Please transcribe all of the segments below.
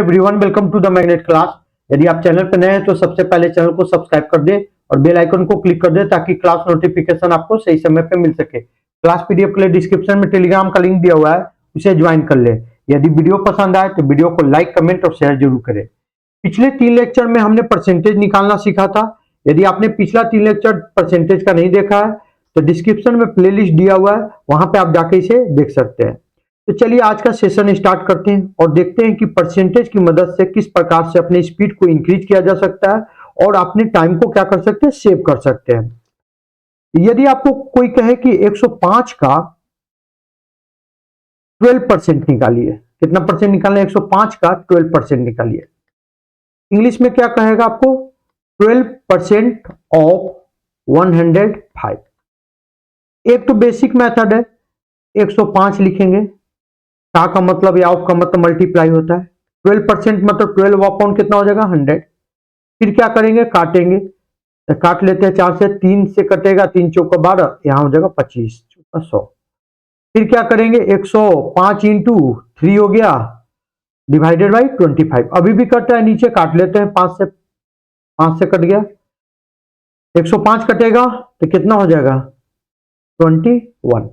Everyone, welcome to the magnet class. यदि आप channel पर नए हैं तो सबसे पहले चैनल को सब्सक्राइब कर दें और बेल आइकन को क्लिक कर दें ताकि क्लास नोटिफिकेशन आपको सही समय पे मिल सके। क्लास पीडीएफ के लिए डिस्क्रिप्शन में टेलीग्राम का लिंक दिया हुआ है, उसे ज्वाइन कर ले। यदि वीडियो पसंद आए तो वीडियो को लाइक, कमेंट और शेयर जरूर करें। पिछले 3 लेक्चर में हमने परसेंटेज निकालना सीखा था। यदि आपने पिछला 3 लेक्चर परसेंटेज का नहीं देखा है तो डिस्क्रिप्शन में प्लेलिस्ट दिया हुआ है, वहां पे आप जाके इसे देख सकते हैं। तो चलिए आज का सेशन स्टार्ट करते हैं और देखते हैं कि परसेंटेज की मदद से किस प्रकार से अपने स्पीड को इंक्रीज किया जा सकता है और अपने टाइम को क्या कर सकते हैं, सेव कर सकते हैं। यदि आपको कोई कहे कि 105 का 12% निकालिए, कितना परसेंट निकालना है? 105 का 12% निकालिए। इंग्लिश में क्या कहेगा आपको? 12% ऑफ 105। एक तो बेसिक मेथड है, 105 लिखेंगे, का मतलब या ऑफ का मतलब मल्टीप्लाई होता है। 12% मतलब 12 अपॉन कितना हो जाएगा? 100। फिर क्या करेंगे? काटेंगे, तो काट लेते हैं 4 से, 3 से कटेगा, 3 चौका 12, यहां हो जाएगा 25, 100। फिर क्या करेंगे? 105 इंटू 3 हो गया, डिवाइडेड बाई 25। अभी भी कट रहा है, नीचे काट लेते हैं, 5 से कट गया, 105 कटेगा तो कितना हो जाएगा? 21।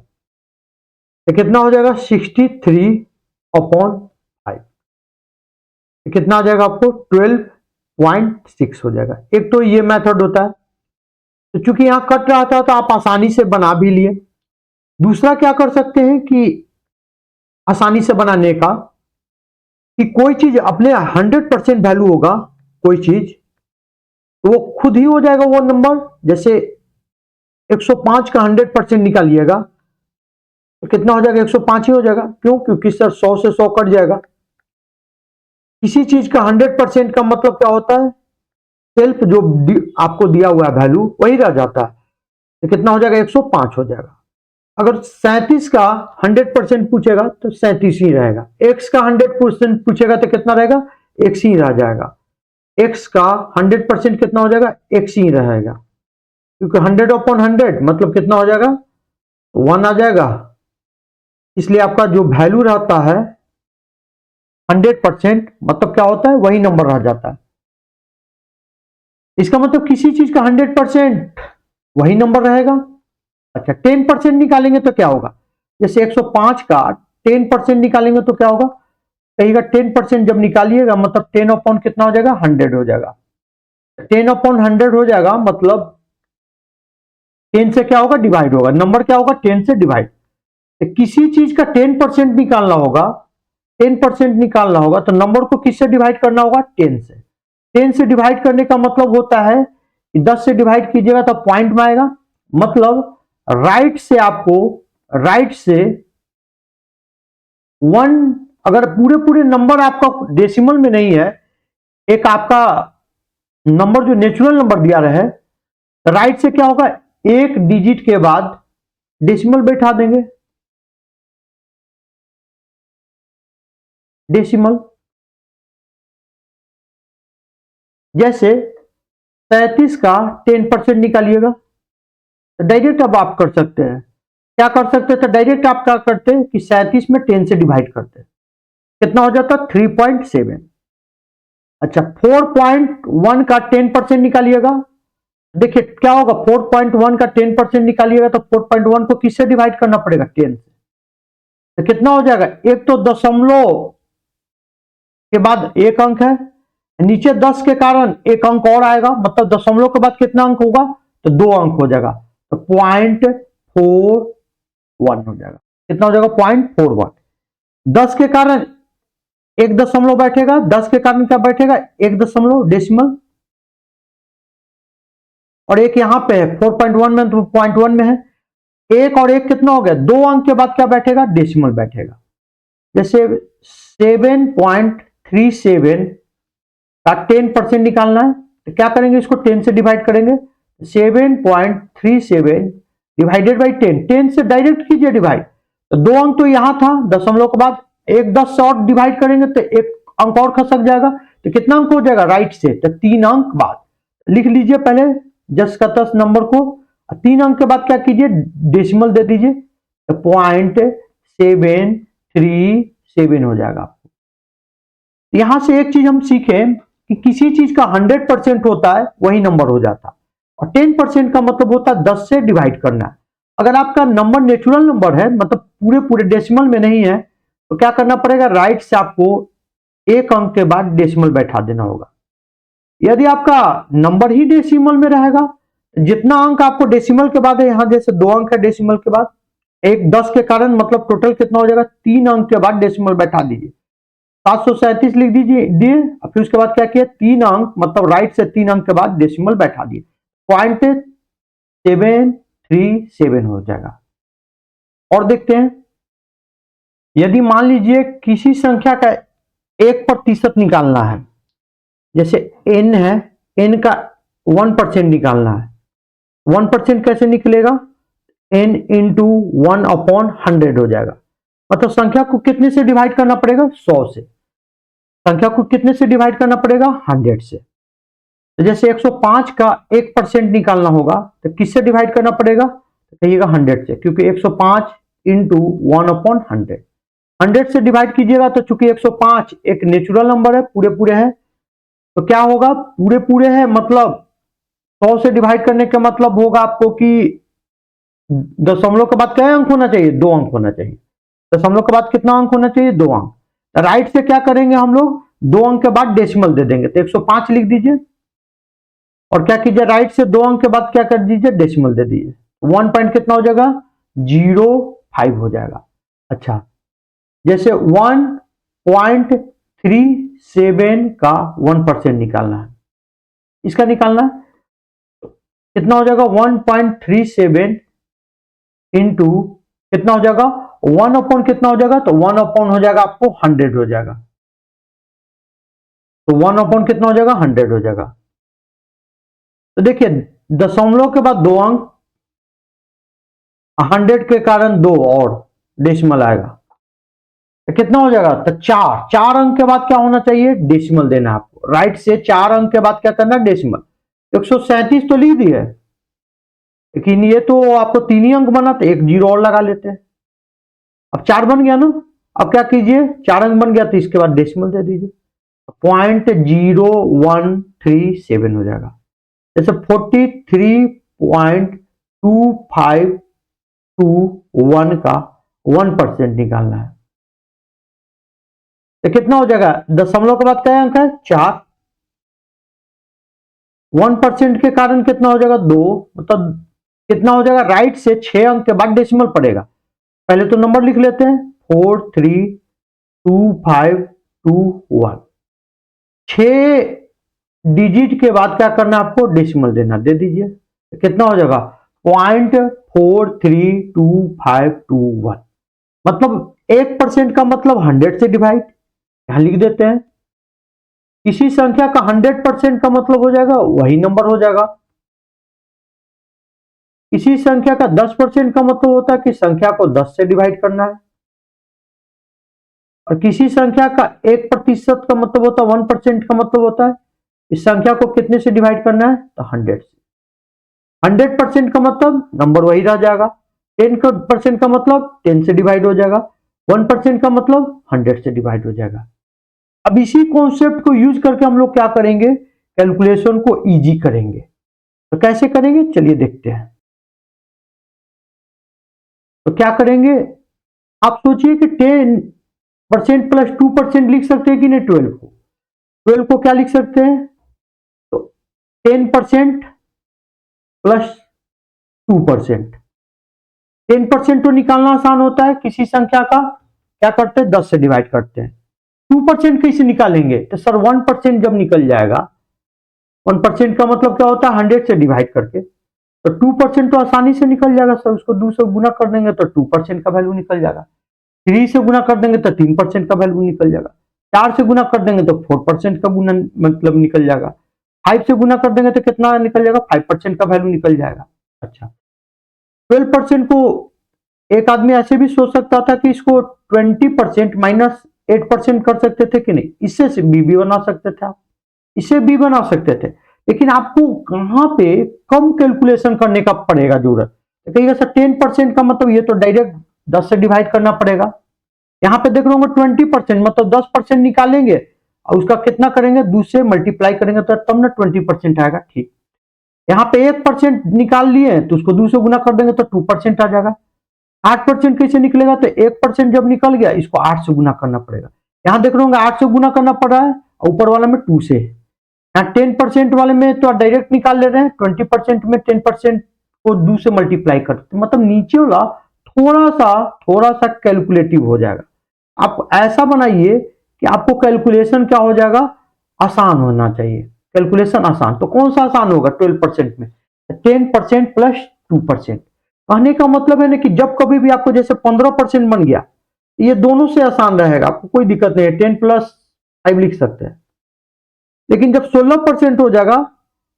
तो कितना हो जाएगा? 63/5। कितना आ जाएगा आपको? 12.6 हो जाएगा। एक तो ये मेथड होता है, तो चूंकि यहां कट रहा था तो आप आसानी से बना भी लिए। दूसरा क्या कर सकते हैं कि आसानी से बनाने का, कि कोई चीज अपने 100% वैल्यू होगा, कोई चीज तो वो खुद ही हो जाएगा वो नंबर। जैसे 105 का 100% निकालिएगा तो कितना हो जाएगा? 105 ही हो जाएगा। क्यों? क्योंकि सर 100 से 100 कट जाएगा। किसी चीज का 100% का मतलब क्या होता है? सेल्फ जो आपको दिया हुआ है वैल्यू वही रह जाता है। तो कितना हो जाएगा? 105 हो जाएगा। अगर 37 का 100% पूछेगा तो 37 ही रहेगा। x का 100% पूछेगा तो कितना रहेगा? x ही रह जाएगा। x का 100% कितना हो जाएगा? x ही रहेगा, क्योंकि 100/100 मतलब कितना हो जाएगा? 1 आ जाएगा। इसलिए आपका जो वैल्यू रहता है 100% मतलब क्या होता है? वही नंबर रह जाता है। इसका मतलब किसी चीज का 100% वही नंबर रहेगा। अच्छा, 10% निकालेंगे तो क्या होगा? जैसे 105 का 10% निकालेंगे तो क्या होगा? कहिएगा 10% जब निकालिएगा मतलब 10/, कितना हो जाएगा? 100 हो जाएगा। 10/100 हो जाएगा मतलब 10 से क्या होगा? डिवाइड होगा। नंबर क्या होगा? 10 से डिवाइड। तो किसी चीज का 10% निकालना होगा, 10% निकालना होगा तो नंबर को किससे डिवाइड करना होगा? 10 से। 10 से डिवाइड करने का मतलब होता है कि 10 से डिवाइड कीजिएगा तो पॉइंट में आएगा। मतलब राइट से आपको, राइट से 1, अगर पूरे पूरे नंबर आपका डेसिमल में नहीं है, एक आपका नंबर जो नेचुरल नंबर दिया रहे, राइट से क्या होगा? एक डिजिट के बाद डेसिमल बैठा देंगे। डेसिमल जैसे 37 का 10% निकालिएगा तो डायरेक्ट अब आप कर सकते हैं। क्या कर सकते हैं? तो डायरेक्ट आप क्या करते हैं कि 37 में 10 से डिवाइड करते हैं, कितना हो जाता? 3.7। अच्छा, 4.1 का 10% निकालिएगा, देखिए क्या होगा? 4.1 का 10% निकालिएगा तो 4.1 को किससे डिवाइड करना पड़ेगा? 10 से। तो कितना हो जाएगा? एक तो दशमलव के बाद एक अंक है, नीचे 10 के कारण एक अंक और आएगा, मतलब दशमलव के बाद कितना अंक होगा? तो 2 अंक हो जाएगा, तो 0.41 हो जाएगा। कितना हो जाएगा? 0.41। 10 के कारण एक दशमलव बैठेगा, 10 के कारण क्या बैठेगा? एक दशमलव डेसिमल, और एक यहां पे है 4.1 में, तो 0.1 में है। एक और एक कितना हो गया? 2 अंक के बाद क्या बैठेगा? डेसिमल बैठेगा। जैसे 7.37 का 10% निकालना है तो क्या करेंगे? इसको 10 से डिवाइड करेंगे। 7.37 डिवाइडेड बाई 10, 10 से डायरेक्ट कीजिए डिवाइड, तो 2 अंक तो यहां था दशमलव के बाद, एक 10 और डिवाइड करेंगे तो एक अंक और खसक जाएगा, तो कितना अंक हो जाएगा राइट से? तो 3 अंक बाद लिख लीजिए पहले जस का तस नंबर को, 3 अंक के बाद क्या कीजिए? डेसिमल दे दीजिए, तो 0.737 हो जाएगा। यहां से एक चीज हम सीखे कि किसी चीज का 100% होता है वही नंबर हो जाता है, और 10% का मतलब होता है 10 से डिवाइड करना है। अगर आपका नंबर नेचुरल नंबर है, मतलब पूरे पूरे डेसिमल में नहीं है, तो क्या करना पड़ेगा, राइट से आपको एक अंक के बाद डेसिमल बैठा देना होगा। यदि आपका नंबर ही डेसिमल में रहेगा, जितना अंक आपको डेसिमल के बाद है, यहां जैसे 2 अंक है डेसिमल के बाद, एक 10 के कारण मतलब टोटल कितना हो जाएगा, 3 अंक के बाद डेसिमल बैठा दीजिए, 737 लिख दिए। फिर उसके बाद क्या किया, 3 अंक मतलब राइट से 3 अंक के बाद डेसिमल बैठा दिए, 0.737 हो जाएगा। और देखते हैं, यदि मान लीजिए किसी संख्या का 1% निकालना है, जैसे n है, n का 1% निकालना है, 1% कैसे निकलेगा, n इंटू 1/100 हो जाएगा। मतलब संख्या को कितने से डिवाइड करना पड़ेगा, 100 से। संख्या को कितने से डिवाइड करना पड़ेगा, 100 से। तो जैसे 105 का 1% निकालना होगा तो किससे डिवाइड करना पड़ेगा, तो कहिएगा 100 से, क्योंकि 105 इंटू 1/100, 100 से डिवाइड कीजिएगा तो चूंकि 105 एक नेचुरल नंबर है, पूरे पूरे है, तो क्या होगा, पूरे पूरे है मतलब 100 से डिवाइड करने का मतलब होगा आपको कि दशमलव के बाद क्या अंक होना चाहिए, 2 अंक होना चाहिए। दशमलव के बाद कितना अंक होना चाहिए, 2 अंक। राइट से क्या करेंगे हम लोग, 2 अंक के बाद डेसिमल दे देंगे, तो 105 लिख दीजिए, और क्या कीजिए, राइट से 2 अंक के बाद क्या कर दीजिए, डेसिमल दे दीजिए, 1 पॉइंट कितना हो जाएगा, 05 हो जाएगा। अच्छा, जैसे 1.37 का 1% निकालना है, इसका निकालना है, कितना हो जाएगा, 1.37 इंटू कितना हो जाएगा, 1 अपॉन कितना हो जाएगा, तो 1 अपॉन हो जाएगा आपको 100 हो जाएगा, तो 1 अपॉन कितना हो जाएगा, 100 हो जाएगा। तो देखिए दशमलव के बाद 2 अंक, 100 के कारण 2 और डेसिमल आएगा, तो कितना हो जाएगा, तो 4 अंक के बाद क्या होना चाहिए, डेसिमल देना है आपको। राइट से 4 अंक के बाद क्या करना है, डेसिमल। 137 तो लिख दिए, लेकिन ये तो आपको 3 ही अंक बना, तो एक जीरो और लगा लेते हैं। अब 4 बन गया ना, अब क्या कीजिए, 4 अंक बन गया तो इसके बाद डेसिमल दे दीजिए, 0.0137 हो जाएगा। जैसे 43.2521 का 1% निकालना है, तो कितना हो जाएगा, दशमलव के बाद क्या अंक है, 4, 1% के कारण कितना हो जाएगा, 2, मतलब कितना हो जाएगा, राइट से 6 अंक के बाद डेसिमल पड़ेगा। पहले तो नंबर लिख लेते हैं, 432521, 6 डिजिट के बाद क्या करना है आपको, डेसिमल देना, दे दीजिए, तो कितना हो जाएगा, 0.432521, मतलब 1% का मतलब 100 से डिवाइड, यहां लिख देते हैं। किसी संख्या का 100% का मतलब हो जाएगा वही नंबर हो जाएगा। किसी संख्या का 10% का मतलब होता है कि संख्या को 10 से डिवाइड करना है, और किसी संख्या का 1% का मतलब होता है, 1% का मतलब होता है इस संख्या को कितने से डिवाइड करना है, तो 100 से। 100% का मतलब नंबर वही रह जाएगा, 10% का मतलब 10 से डिवाइड हो जाएगा, 1% का मतलब 100 से डिवाइड हो जाएगा। अब इसी कॉन्सेप्ट को यूज करके हम लोग क्या करेंगे, कैलकुलेशन को इजी करेंगे। तो कैसे करेंगे, चलिए देखते हैं। तो क्या करेंगे, आप सोचिए कि 10% प्लस 2% लिख सकते हैं कि नहीं, 12 को क्या लिख सकते हैं, तो 10% प्लस 2%। 10% तो निकालना आसान होता है, किसी संख्या का क्या करते हैं, 10 से डिवाइड करते हैं। 2% कैसे निकालेंगे, तो सर 1% जब निकल जाएगा, 1% का मतलब क्या होता है, 100 से डिवाइड करके, तो 2% तो आसानी से निकल जाएगा सर, उसको 2 से गुना कर देंगे तो 2% का वैल्यू निकल जाएगा, 3 से गुना कर देंगे तो 3% का वैल्यू निकल जाएगा, 4 से गुना कर देंगे तो 4% का गुना मतलब निकल जाएगा, 5 से गुना कर देंगे तो कितना निकल जाएगा, 5% का वैल्यू निकल जाएगा। अच्छा, 12% को एक आदमी ऐसे भी सोच सकता था कि इसको 20% माइनस 8% कर सकते थे कि नहीं, इससे भी बना सकते थे आप, इसे भी बना सकते थे, लेकिन आपको कहां पे कम कैलकुलेशन करने का पड़ेगा जरूरत, तो कहिएगा सर 10% का मतलब ये तो डायरेक्ट 10 से डिवाइड करना पड़ेगा। यहां पे देख रहे होंगे 20% मतलब 10% निकालेंगे, और उसका कितना करेंगे, 2 से मल्टीप्लाई करेंगे तो तब ना 20% आएगा। ठीक, यहाँ पे 1% निकाल लिए तो उसको 2 से गुना कर देंगे तो 2% आ जाएगा। 8% कैसे निकलेगा, तो 1% जब निकल गया इसको 8 से गुना करना पड़ेगा। यहाँ देख रहे होंगे 8 से गुना करना पड़ रहा है, ऊपर वाला में 2 से। यहाँ 10% वाले में तो डायरेक्ट निकाल ले रहे हैं, 20% में 10% को 2 से मल्टीप्लाई करते, मतलब नीचे वाला थोड़ा सा कैलकुलेटिव हो जाएगा। आप ऐसा बनाइए कि आपको कैलकुलेशन क्या हो जाएगा, आसान होना चाहिए, कैलकुलेशन आसान। तो कौन सा आसान होगा 12% में, 10% प्लस 2%। कहने का मतलब है ना कि जब कभी भी आपको जैसे 15% बन गया, ये दोनों से आसान रहेगा, आपको कोई दिक्कत नहीं है, 10 प्लस 5 लिख सकते हैं। लेकिन जब 16% हो जाएगा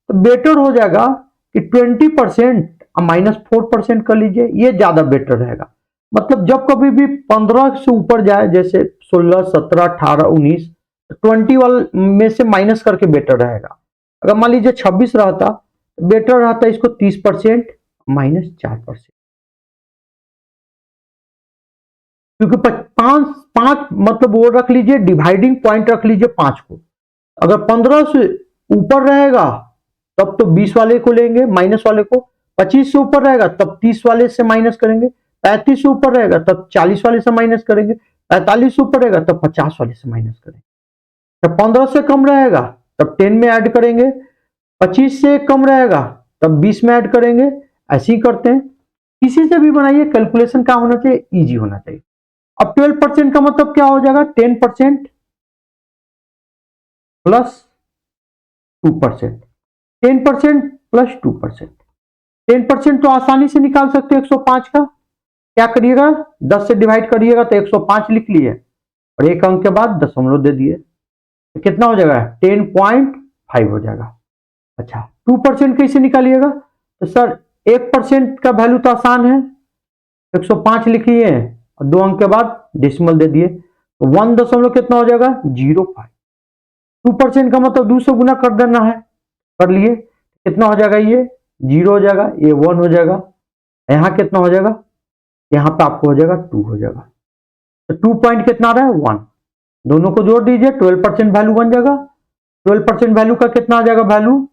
तो बेटर हो जाएगा कि 20% माइनस 4% कर लीजिए, ये ज्यादा बेटर रहेगा। मतलब जब कभी भी 15 से ऊपर जाए, जैसे 16, 17, 18, 19, 20 वाले में से माइनस करके बेटर रहेगा। अगर मान लीजिए 26 रहता, बेटर रहता इसको 30% माइनस 4%, क्योंकि पांच मतलब वो रख लीजिए, डिवाइडिंग पॉइंट रख लीजिए 5 को। अगर 15 से ऊपर रहेगा तब तो 20 वाले को लेंगे माइनस वाले को, 25 से ऊपर रहेगा तब 30 वाले से माइनस करेंगे, 35 से ऊपर रहेगा तब 40 वाले से माइनस करेंगे, 45 से ऊपर रहेगा तब 50 वाले से माइनस करेंगे। जब 15 से कम रहेगा तब 10 में ऐड करेंगे, 25 से कम रहेगा तब 20 में ऐड करेंगे। ऐसे ही करते हैं, किसी से भी बनाइए, कैलकुलेशन क्या होना चाहिए, इजी होना चाहिए। अब 12% का मतलब क्या हो जाएगा, 10% प्लस 2%, 10% प्लस 2%। 10% तो आसानी से निकाल सकते हैं 105 का। क्या करिएगा, 10 से डिवाइड करिएगा तो 105 लिख लिए और एक अंक के बाद दशमलव दे दिए, तो कितना हो जाएगा, 10.5 हो जाएगा। अच्छा, 2% कैसे निकालिएगा, तो सर 1% का वैल्यू तो आसान है, 105 लिखिए और 2 अंक के बाद डेसिमल दे दिए, तो 1 दशमलव कितना हो जाएगा, 0.5। 2% का मतलब 2 से गुना कर देना है, कर लिए, कितना हो जाएगा, ये 0 हो जाएगा, ये 1 हो जाएगा, यहाँ कितना हो जाएगा, यहाँ पे आपको हो जाएगा 2 हो जाएगा। तो 2 पॉइंट कितना आ रहा है, 1। दोनों को जोड़ दीजिए, 12% वैल्यू बन जाएगा। 12% वैल्यू का कितना आ जाएगा, वैल्यू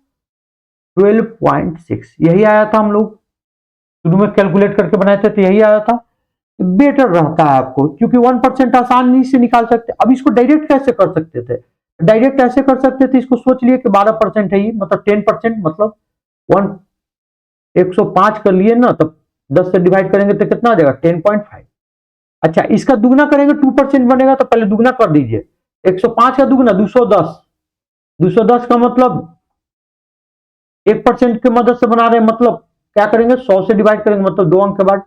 12.6। यही आया था, हम लोग शुरू में कैलकुलेट करके बनाए थे तो यही आया था। बेटर रहता है आपको, क्योंकि 1% आसानी से निकाल सकते। अब इसको डायरेक्ट कैसे कर सकते थे, डायरेक्ट ऐसे कर सकते थे, इसको सोच लिए कि 12% है ये, मतलब 10%, मतलब 105 कर लिए ना, तब 10 से डिवाइड करेंगे तो कितना आ जाएगा, 10.5। अच्छा, इसका दुगना करेंगे 2% बनेगा, तो पहले दुगना कर दीजिए। 105 का दुगना 210, 210 का मतलब 1% की मदद से बना रहे हैं, मतलब क्या करेंगे, 100 से डिवाइड करेंगे, मतलब 2 अंक के बाद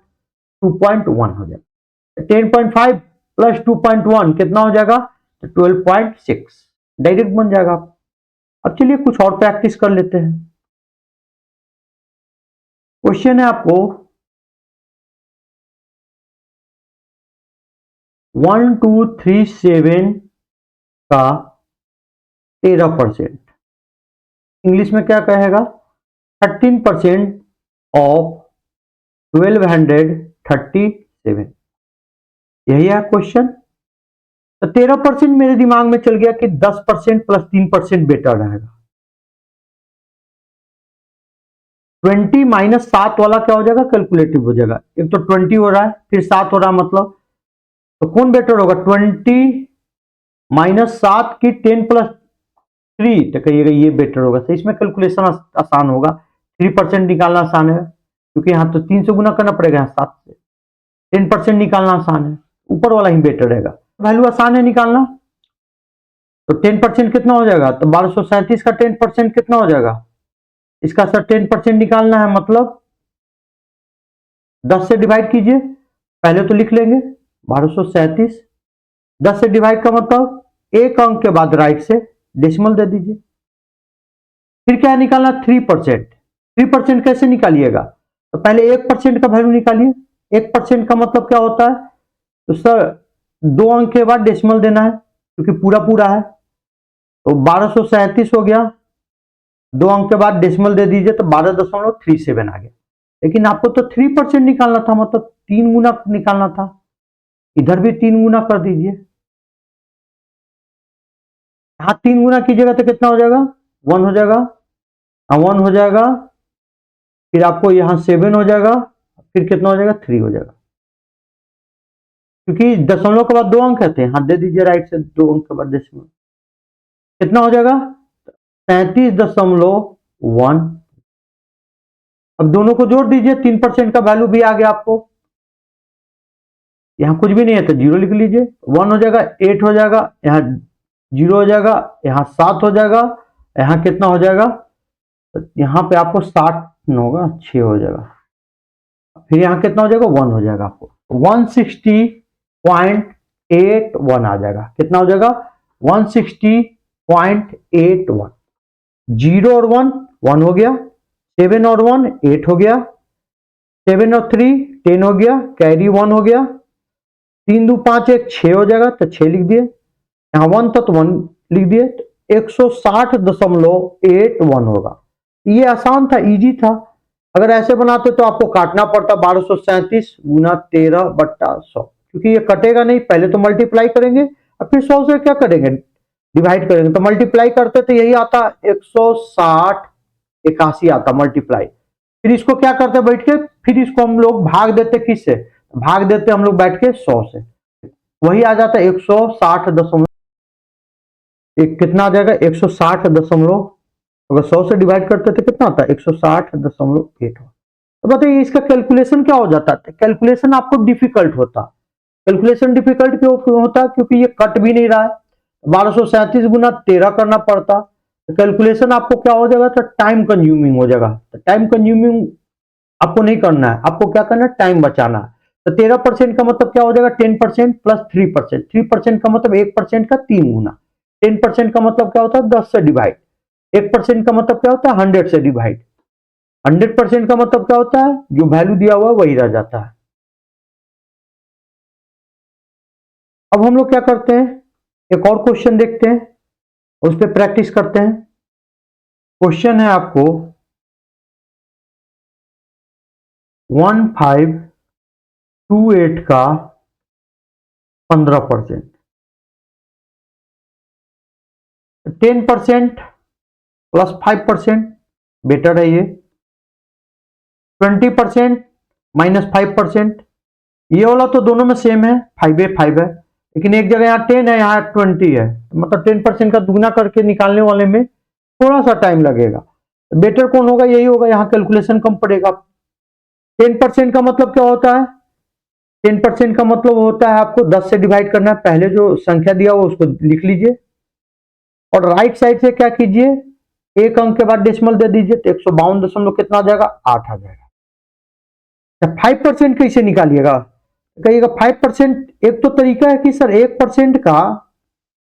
2.1 हो जाएगा। 10.5 प्लस 2.1 कितना हो जाएगा, 12.6, डायरेक्ट बन जाएगा। अब चलिए कुछ और प्रैक्टिस कर लेते हैं। क्वेश्चन है आपको 1237 का 13%, इंग्लिश में क्या कहेगा, 13% ऑफ 1237, यही है क्वेश्चन। तो 13% मेरे दिमाग में चल गया कि 10% प्लस 3% बेटर रहेगा। 20 माइनस 7 वाला क्या हो जाएगा, कैलकुलेटिव हो जाएगा। एक तो 20 हो रहा है, फिर 7 हो रहा है, मतलब तो कौन बेटर होगा, 20 माइनस 7 की 10 प्लस 3, तो कहिएगा ये बेटर होगा। तो इसमें कैलकुलेशन आसान होगा, 3% निकालना आसान है, क्योंकि यहाँ तो 3 से गुना करना पड़ेगा, यहाँ 7 से। 10% निकालना आसान है, ऊपर वाला ही बेटर रहेगा। वैल्यू आसान है निकालना, तो 10% कितना हो जाएगा, तो 1237 का 10% कितना हो जाएगा, इसका सर 10% निकालना है, मतलब 10 से डिवाइड कीजिए, पहले तो लिख लेंगे 1237, 10 से डिवाइड का मतलब एक अंक के बाद राइट से डेसिमल दे दीजिए। फिर क्या निकालना, 3%। 3% कैसे निकालिएगा, तो पहले 1% का वैल्यू निकालिए। 1% का मतलब क्या होता है, तो सर 2 अंक के बाद डेसिमल देना है, क्योंकि पूरा पूरा है, तो 1237 हो गया, 2 अंक के बाद डेसिमल दे दीजिए, तो 12.37 आ गया। लेकिन आपको तो 3% निकालना था, मतलब 3 गुना निकालना था, इधर भी 3 गुना कर दीजिए। यहां 3 गुना कीजिएगा तो कितना हो जाएगा, 1 हो जाएगा, 1 हो जाएगा, फिर आपको यहां 7 हो जाएगा, फिर कितना हो जाएगा, 3 हो जाएगा, क्योंकि दशमलव के बाद 2 अंक कहते हैं। हाँ दे दीजिए राइट से, 2 अंक के बाद दशमलव, कितना हो जाएगा, 37.1। अब दोनों को जोड़ दीजिए, 3% का वैल्यू भी आ गया आपको। यहां कुछ भी नहीं है तो 0 लिख लीजिए, 1 हो जाएगा, 8 हो जाएगा, यहाँ 0 हो जाएगा, यहाँ 7 हो जाएगा, यहाँ कितना हो जाएगा, तो यहाँ पे आपको 60 होगा, 6 हो जाएगा, फिर यहाँ कितना हो जाएगा, 1 हो जाएगा, आपको 160.81 आ जाएगा। कितना हो जाएगा, 160.81। 0 और 1 1 हो गया, 7 और 1 8 हो गया, 7 और 3 10 हो गया, कैरी 1 हो गया, 3 2 5 1 6 हो जाएगा, तो 6 लिख दिए, यहाँ 1 था तो 1 लिख दिए, तो 160.81 होगा। ये आसान था, इजी था। अगर ऐसे बनाते तो आपको काटना पड़ता 1237 गुना 13/100, क्योंकि ये कटेगा नहीं, पहले तो मल्टीप्लाई करेंगे और फिर 100 से क्या करेंगे, डिवाइड करेंगे। तो मल्टीप्लाई करते तो यही आता 160 81 आता मल्टीप्लाई, फिर इसको क्या करते बैठ के, फिर इसको हम लोग भाग देते किससे, भाग देते हम लोग बैठ के 100 से, वही आ जाता 160 कितना आ जाएगा, 160 अगर 100 से डिवाइड करते थे कितना आता है, 160.8। तो बताइए इसका कैलकुलेशन क्या हो जाता है, कैलकुलेशन आपको डिफिकल्ट होता, कैलकुलेशन डिफिकल्ट क्यों होता, क्योंकि ये कट भी नहीं रहा है, 1237 गुना 13 करना पड़ता, तो कैलकुलेशन आपको क्या हो जाएगा, तो टाइम कंज्यूमिंग हो जाएगा। तो टाइम कंज्यूमिंग आपको नहीं करना है, आपको क्या करना है, टाइम बचाना है। तो 13% का मतलब क्या हो जाएगा, 10% प्लस 3%, 3% का मतलब 1% का 3 गुना, 10% का मतलब क्या होता है, 10 से डिवाइड, 1% का मतलब क्या होता है, 100 से डिवाइड, 100% का मतलब क्या होता है, जो वैल्यू दिया हुआ है वही रह जाता है। अब हम लोग क्या करते हैं, एक और क्वेश्चन देखते हैं, उस पर प्रैक्टिस करते हैं। क्वेश्चन है आपको 1528 का 15%, 10% प्लस 5% बेटर है ये, 20% माइनस 5%, ये वाला तो दोनों में सेम है, 5 है 5 है, लेकिन एक जगह यहाँ 10 है, यहाँ 20 है, मतलब 10% का दुगना करके निकालने वाले में थोड़ा सा टाइम लगेगा। बेटर कौन होगा, यही होगा, यहाँ कैलकुलेशन कम पड़ेगा। 10% का मतलब क्या होता है, 10% का मतलब होता है आपको 10 से डिवाइड करना है, पहले जो संख्या दिया हुआ उसको लिख लीजिए, और राइट साइड से क्या कीजिए, एक अंक के बाद डेसिमल दे दीजिए, तो 152 कितना आ जाएगा, 8 आ जाएगा। 5% कैसे निकालिएगा, कहिएगा 5%, एक तो तरीका है कि सर 1% का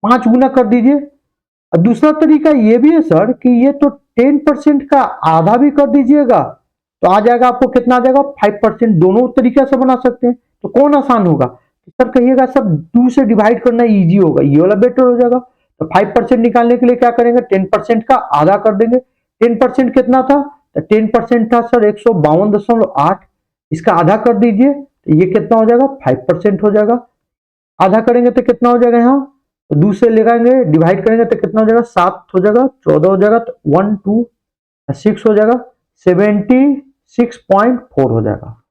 5 गुना कर दीजिए, और दूसरा तरीका ये भी है सर कि ये तो 10% का आधा भी कर दीजिएगा, तो आ जाएगा आपको कितना आ जाएगा, 5%। दोनों तरीके से बना सकते हैं, तो कौन आसान होगा, सर कहिएगा सर 2 से डिवाइड करना इजी होगा, ये वाला बेटर हो जाएगा। तो 5% निकालने के लिए क्या करेंगे, 10% का आधा कर देंगे। 10% कितना था, तो 10% था सर 152.8, इसका आधा कर दीजिए, तो ये कितना हो जाएगा, 5% हो जाएगा। आधा करेंगे तो कितना हो जाएगा, यहाँ तो 2 से लगाएंगे, डिवाइड करेंगे तो कितना हो जाएगा, 7 हो जाएगा, 14 हो जाएगा, तो 1 2 6 हो जाएगा, 76.4 हो जाएगा।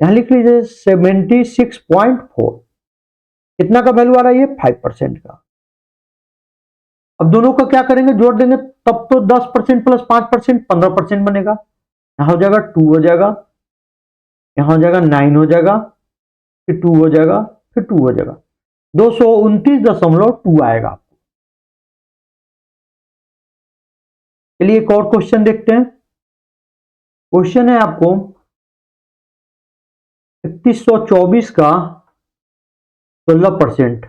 यहां लिख लीजिए 76.4, कितना का वैल्यू आ रहा है, ये 5% का। अब दोनों का क्या करेंगे, जोड़ देंगे, तब तो 10% प्लस 5% 15% बनेगा। यहां हो जाएगा 2 हो जाएगा, यहां हो जाएगा 9 हो जाएगा, फिर 2 हो जाएगा, फिर 2 हो जाएगा, 229.2 आएगा। चलिए एक और क्वेश्चन देखते हैं। क्वेश्चन है आपको 3124 का 16%,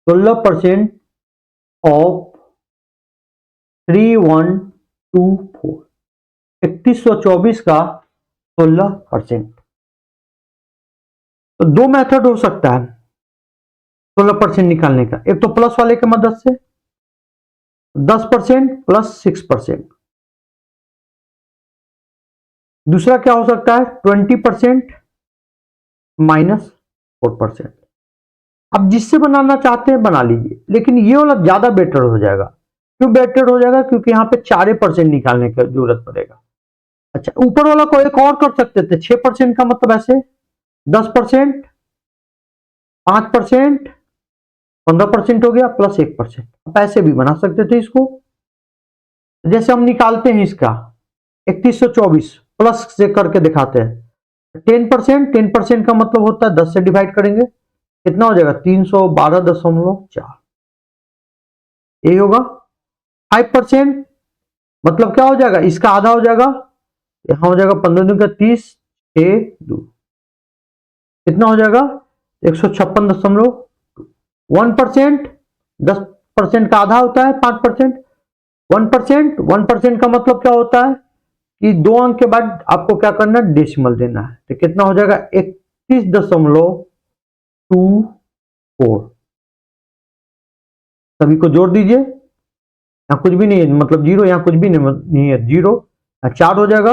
16% ऑफ 3124, 3124 का 16%। तो दो मेथड हो सकता है 16% निकालने का, एक तो प्लस वाले की मदद से 10% प्लस 6%, दूसरा क्या हो सकता है 20% माइनस 4%। अब जिससे बनाना चाहते हैं बना लीजिए, लेकिन ये वाला ज्यादा बेटर हो जाएगा। क्यों बेटर हो जाएगा? क्योंकि यहाँ पे 4% निकालने की जरूरत पड़ेगा। अच्छा, ऊपर वाला को एक और कर सकते थे, 6% का मतलब ऐसे 10%, 5%, 15% हो गया प्लस 1%। आप ऐसे भी बना सकते थे इसको। जैसे हम निकालते हैं इसका 3124 प्लस से करके दिखाते हैं। 10% का मतलब होता है 10 से डिवाइड करेंगे, कितना हो जाएगा? 312.4। यही होगा। 5% मतलब क्या हो जाएगा? इसका आधा हो जाएगा, यहां हो जाएगा 15 दूनी का 30, 6 2, कितना हो जाएगा? 156.2। 1%, 10% का आधा होता है 5%। 1% का मतलब क्या होता है कि 2 अंक के बाद आपको क्या करना है? डेसिमल देना है। तो कितना हो जाएगा? 31.24। सभी को जोड़ दीजिए। यहाँ कुछ भी नहीं है, मतलब जीरो, यहाँ कुछ भी नहीं है, जीरो। 4 हो जाएगा,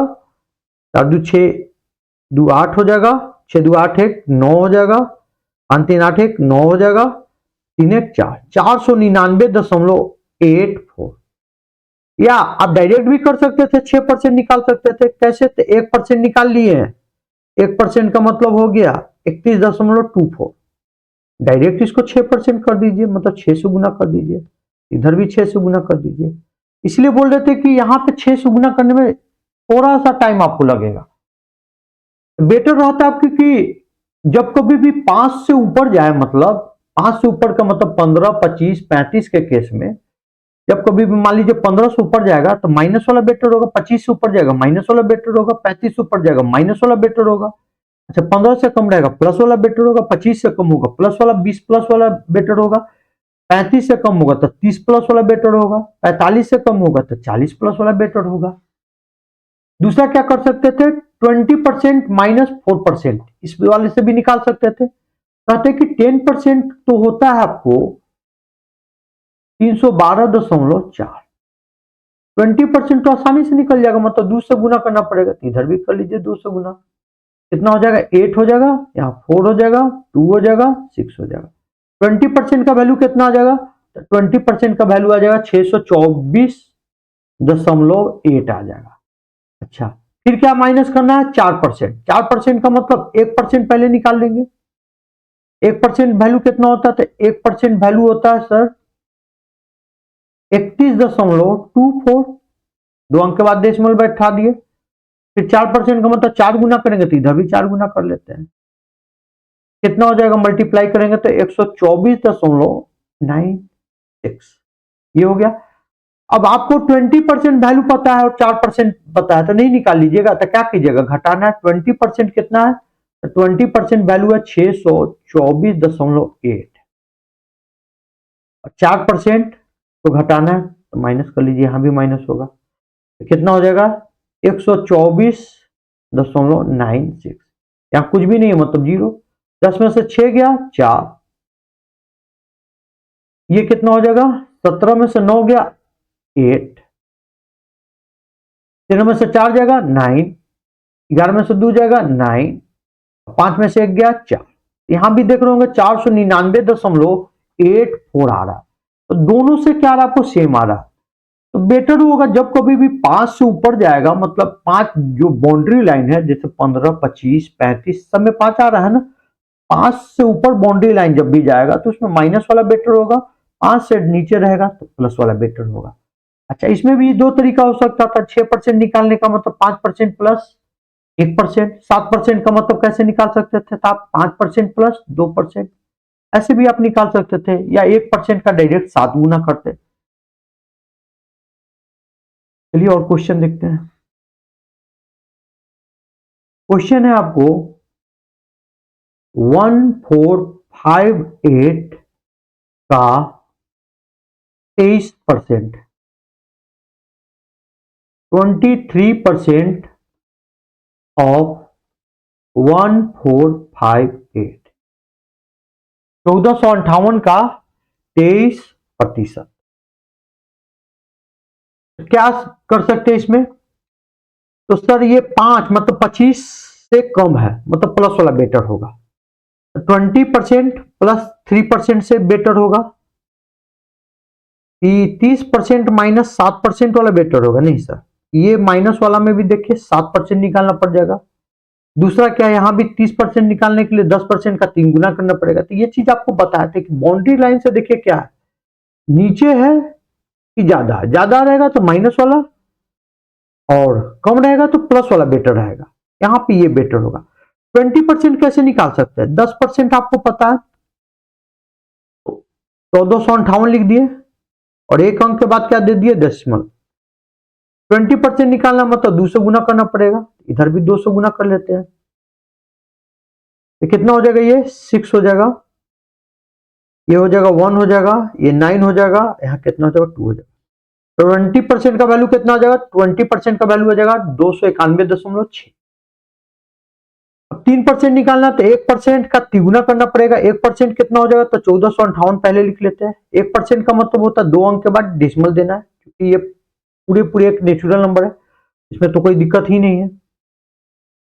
4 दू 6 दू 8 हो जाएगा, 6 दू 8 1 9 हो जाएगा, 5 3 8 1 9 हो जाएगा, 3 1 4, 499.84। या आप डायरेक्ट भी कर सकते थे, 6% निकाल सकते थे। कैसे? तो 1% निकाल लिए हैं, 1% का मतलब हो गया 31.24। डायरेक्ट इसको 6% कर दीजिए, मतलब 6 से गुना कर दीजिए, इधर भी 6 से गुना कर दीजिए। इसलिए बोल रहे थे कि यहां पे 6 से गुना करने में थोड़ा सा टाइम आपको लगेगा। बेटर रहता है, क्योंकि जब कभी भी 5 से ऊपर जाए, मतलब 5 से ऊपर का मतलब 15, 25, 35 के केस में, जब कभी भी मान लीजिए 15 से ऊपर जाएगा तो माइनस वाला बेटर होगा, 25 से ऊपर जाएगा माइनस वाला बेटर होगा, 35 से ऊपर जाएगा माइनस वाला बेटर होगा। अच्छा, 15 से कम रहेगा प्लस वाला बेटर होगा, 25 से कम होगा प्लस वाला, 20 प्लस वाला बेटर होगा, 35 से कम होगा तो 30 प्लस वाला बेटर होगा, 45 से कम होगा तो 40 प्लस वाला बेटर होगा। दूसरा क्या कर सकते थे? 20% माइनस 4%, इस वाले से भी निकाल सकते थे। कहते कि 10% तो होता है आपको 312.4। 20% तो आसानी से निकल जाएगा, मतलब 2 से गुना करना पड़ेगा, तो इधर भी कर लीजिए 2 से गुना। कितना हो जाएगा? 8 हो जाएगा, यहाँ 4 हो जाएगा, 2 हो जाएगा, 6 हो जाएगा। 20% का वैल्यू कितना आ जाएगा? तो 20% का वैल्यू आ जाएगा 624.8 आ जाएगा। अच्छा, फिर क्या माइनस करना है? 4%। 4% का मतलब 1% पहले निकाल लेंगे। 1% वैल्यू कितना होता है? तो 1% वैल्यू होता है सर 31.24। 2 अंक के बाद डेसिमल बैठा दिए। फिर 4% का मतलब 4 गुना करेंगे तो इधर भी 4 गुना कर लेते हैं। कितना हो जाएगा? मल्टीप्लाई करेंगे तो 124.96। ये हो गया। अब आपको 20% वैल्यू पता है और 4% पता है, तो नहीं निकाल लीजिएगा, तो क्या कीजिएगा? घटाना है। 20% कितना है? तो 20% वैल्यू है 624.8, और 4% तो घटाना है, तो माइनस कर लीजिए, यहां भी माइनस होगा, तो कितना हो जाएगा? 124.96। यहां कुछ भी नहीं है, मतलब जीरो। 10 में से 6 गया 4, ये कितना हो जाएगा? 17 में से 9 गया 8, 13 में से 4 जाएगा 9, 11 में से 2 जाएगा 9, 5 में से 1 गया 4। यहां भी देख रहे होंगे 499.84 आ रहा है, तो दोनों से क्या आ रहा है? आपको सेम आ रहा है। तो बेटर होगा जब कभी भी 5 से ऊपर जाएगा, मतलब 5 जो बाउंड्री लाइन है, जैसे 15, 25, 35 सब में 5 आ रहा है ना, 5 से ऊपर बाउंड्री लाइन जब भी जाएगा तो उसमें माइनस वाला बेटर होगा, 5 से नीचे रहेगा तो प्लस वाला बेटर होगा। अच्छा, इसमें भी 2 तरीका हो सकता था। 6% निकालने का मतलब 5% प्लस 1%। 7% का मतलब कैसे निकाल सकते थे? तो आप 5% प्लस 2%, ऐसे भी आप निकाल सकते थे, या 1% का डायरेक्ट 7 गुना करते। चलिए और क्वेश्चन देखते हैं। क्वेश्चन है आपको 1458 का 23%, 23% ऑफ 1458, 1458 का 23%। क्या कर सकते हैं इसमें? तो सर ये 5 मतलब 25 से कम है, मतलब प्लस वाला बेटर होगा। 20% प्लस 3% से बेटर होगा कि 30% माइनस 7% वाला बेटर होगा? नहीं सर, ये माइनस वाला में भी देखिए 7% निकालना पड़ जाएगा। दूसरा क्या है, यहां भी 30% निकालने के लिए 10% का 3 गुना करना पड़ेगा। तो ये चीज आपको बताया था कि बाउंड्री लाइन से देखिए क्या है, नीचे है कि ज्यादा है, ज्यादा रहेगा तो माइनस वाला और कम रहेगा तो प्लस वाला बेटर रहेगा। यहां पे ये बेटर होगा। 20% कैसे निकाल सकते हैं? 10% आपको पता है, 1458 लिख दिए और एक अंक के बाद क्या दे दिए? डेसिमल। 20% निकालना मतलब 200 गुना करना पड़ेगा, इधर भी 200 गुना कर लेते हैं। तो कितना हो जाएगा? ये 6 हो जाएगा, ये हो जाएगा 1 हो जाएगा, ये 9 हो जाएगा, यहाँ कितना हो जाएगा? 2 हो जाएगा। 20% का वैल्यू कितना हो जाएगा? 20% का वैल्यू हो जाएगा 291.6। अब 3% निकालना तो 1% का तिगुना करना पड़ेगा। 1% कितना हो जाएगा? तो 1458 पहले लिख लेते हैं। 1% का मतलब होता है 2 अंक के बाद डेसिमल देना है, क्योंकि ये पूरे पूरे एक नेचुरल नंबर है, इसमें तो कोई दिक्कत ही नहीं है।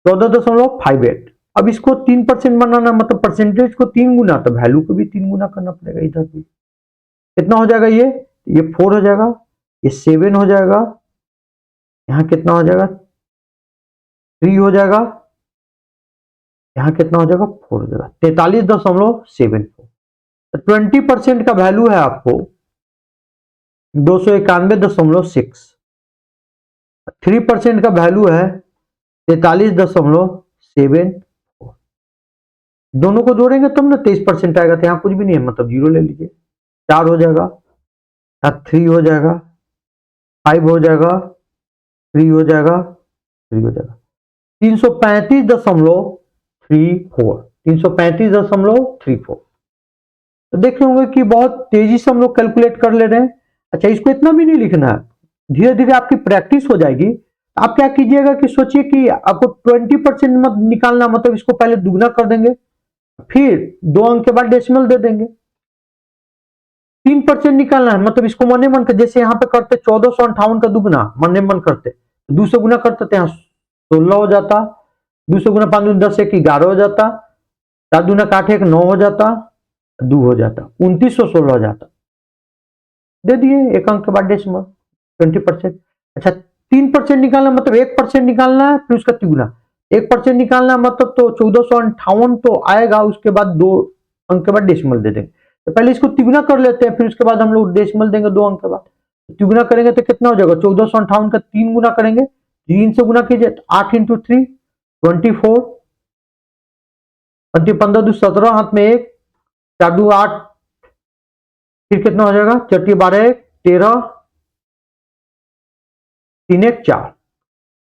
14.58। अब इसको 3% बनाना मतलब परसेंटेज को 3 गुना, तो वैल्यू को भी 3 गुना करना पड़ेगा। इधर भी कितना हो जाएगा? ये 4 हो जाएगा, ये 7 हो जाएगा, यहाँ कितना हो जाएगा? 3 हो जाएगा, यहाँ कितना हो जाएगा? 4 हो जाएगा। 43.74। 20% का वैल्यू है आपको 291.6। 3% का वैल्यू है 43.74। दोनों को जोड़ेंगे तब ना 23% आएगा, तो यहाँ कुछ भी नहीं है, मतलब 0 ले लीजिए। 4 हो जाएगा, 3 हो जाएगा, 5 हो जाएगा, 3 हो जाएगा, 3 हो जाएगा। 335.34। 335.34। तो देख रहे होंगे कि बहुत तेजी से हम लोग कैलकुलेट कर ले रहे हैं। अच्छा, इसको इतना भी नहीं लिखना है, धीरे धीरे आपकी प्रैक्टिस हो जाएगी। आप क्या कीजिएगा कि सोचिए कि आपको 20% मत निकालना, मतलब इसको पहले दुगना कर देंगे, फिर 2 अंक के बाद डेसिमल दे देंगे। 3% निकालना है, मतलब इसको मन मन कर, जैसे यहाँ पे करते 1458 का दुगना मन मन करते, 200 गुना करते थे, यहाँ 16 हो जाता, 200 गुना 5 10 1 11 हो जाता, 7 दूना 8 1 9 हो जाता, 2 हो जाता, 2916 हो जाता। दे दिए एक अंक के बाद डेसिमल 20%। अच्छा, 3% निकालना मतलब 1% निकालना है, फिर उसका तिगुना। 1% निकालना मतलब तो 1458 तो आएगा, उसके बाद 2 अंक के बाद डेसिमल दे देंगे। तो पहले इसको तिगुना कर लेते हैं, फिर उसके बाद हम लोग डेसिमल देंगे 2 अंक के बाद। तिगुना करेंगे तो कितना हो जाएगा? 1458 का 3 गुना करेंगे, 3 से गुना कीजिए तो 8 × 3 24, 15 2 17, हाथ में 1, 4 2 8, फिर कितना हो जाएगा? 4 12 13, 3 1 4।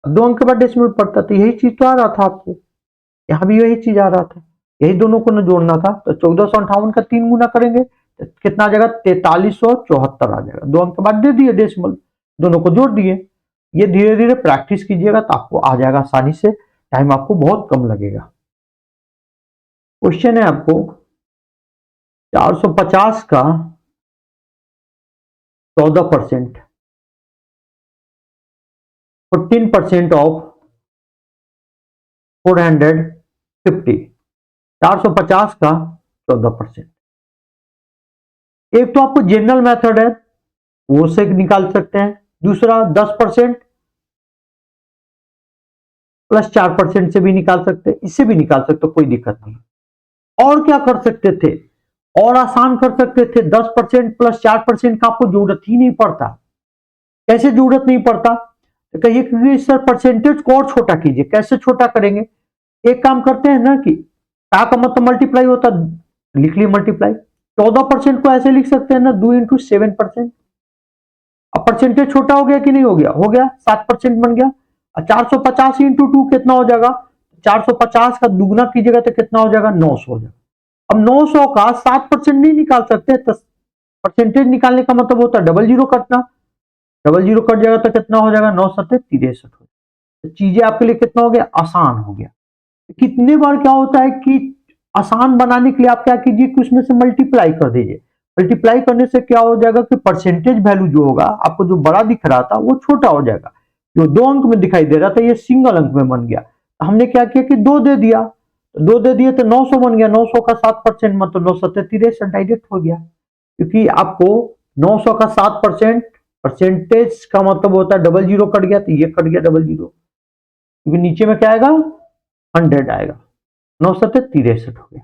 2 अंक के बाद डेसिमल पड़ता, तो यही चीज तो आ रहा था आपको, यहाँ भी यही चीज आ रहा था, यही दोनों को न जोड़ना था। तो 1458 का 3 गुना करेंगे तो कितना आ जाएगा? 4374 आ जाएगा। 2 अंक के बाद दे दिए डेसिमल, दोनों को जोड़ दिए। ये धीरे धीरे प्रैक्टिस कीजिएगा तो आपको आ जाएगा आसानी से, टाइम आपको बहुत कम लगेगा। क्वेश्चन है आपको 450 का 14%, 14% ऑफ 450। 450 का 14%। एक तो आपको जनरल मेथड है, वो से निकाल सकते हैं। दूसरा 10% प्लस 4% से भी निकाल सकते हैं, इससे भी निकाल सकते हो, कोई दिक्कत नहीं। और क्या कर सकते थे? और आसान कर सकते थे, 10% प्लस 4% का आपको जरूरत ही नहीं पड़ता। कैसे जरूरत नहीं पड़ता? तो कहिए कि सर परसेंटेज को और छोटा कीजिए। कैसे छोटा करेंगे? एक काम करते हैं ना कि का मतलब मल्टीप्लाई होता, लिख लिए मल्टीप्लाई। 14% को ऐसे लिख सकते हैं ना, 2 × 7%। अब परसेंटेज छोटा हो गया कि नहीं हो गया? हो गया, 7% बन गया। 450 × 2 कितना हो जाएगा? 450 का दुगना कीजिएगा तो कितना हो जाएगा? 900 हो जाएगा। अब 900 का 7% नहीं निकाल सकते, तो परसेंटेज निकालने का मतलब होता है डबल जीरो कटना। डबल जीरो कट जाएगा तो कितना हो जाएगा? 9 7 63 हो। तो चीजें आपके लिए कितना हो गया? आसान हो गया। कितने बार क्या होता है कि आसान बनाने के लिए आप क्या कीजिए कि उसमें से मल्टीप्लाई कर दीजिए। मल्टीप्लाई करने से क्या हो जाएगा कि परसेंटेज वैल्यू जो होगा आपको, जो बड़ा दिख रहा था वो छोटा हो जाएगा। जो 2 अंक में दिखाई दे रहा था ये सिंगल अंक में बन गया। हमने क्या किया कि 2 दे दिया, तो 2 दे दिए तो 900 बन गया, 900 का 7% मतलब 963 डायरेक्ट हो गया, क्योंकि आपको 900 का 7% परसेंटेज का मतलब होता है डबल जीरो कट गया, तो ये कट गया डबल जीरो, क्योंकि नीचे में क्या आएगा 100 आएगा, 963 हो गया।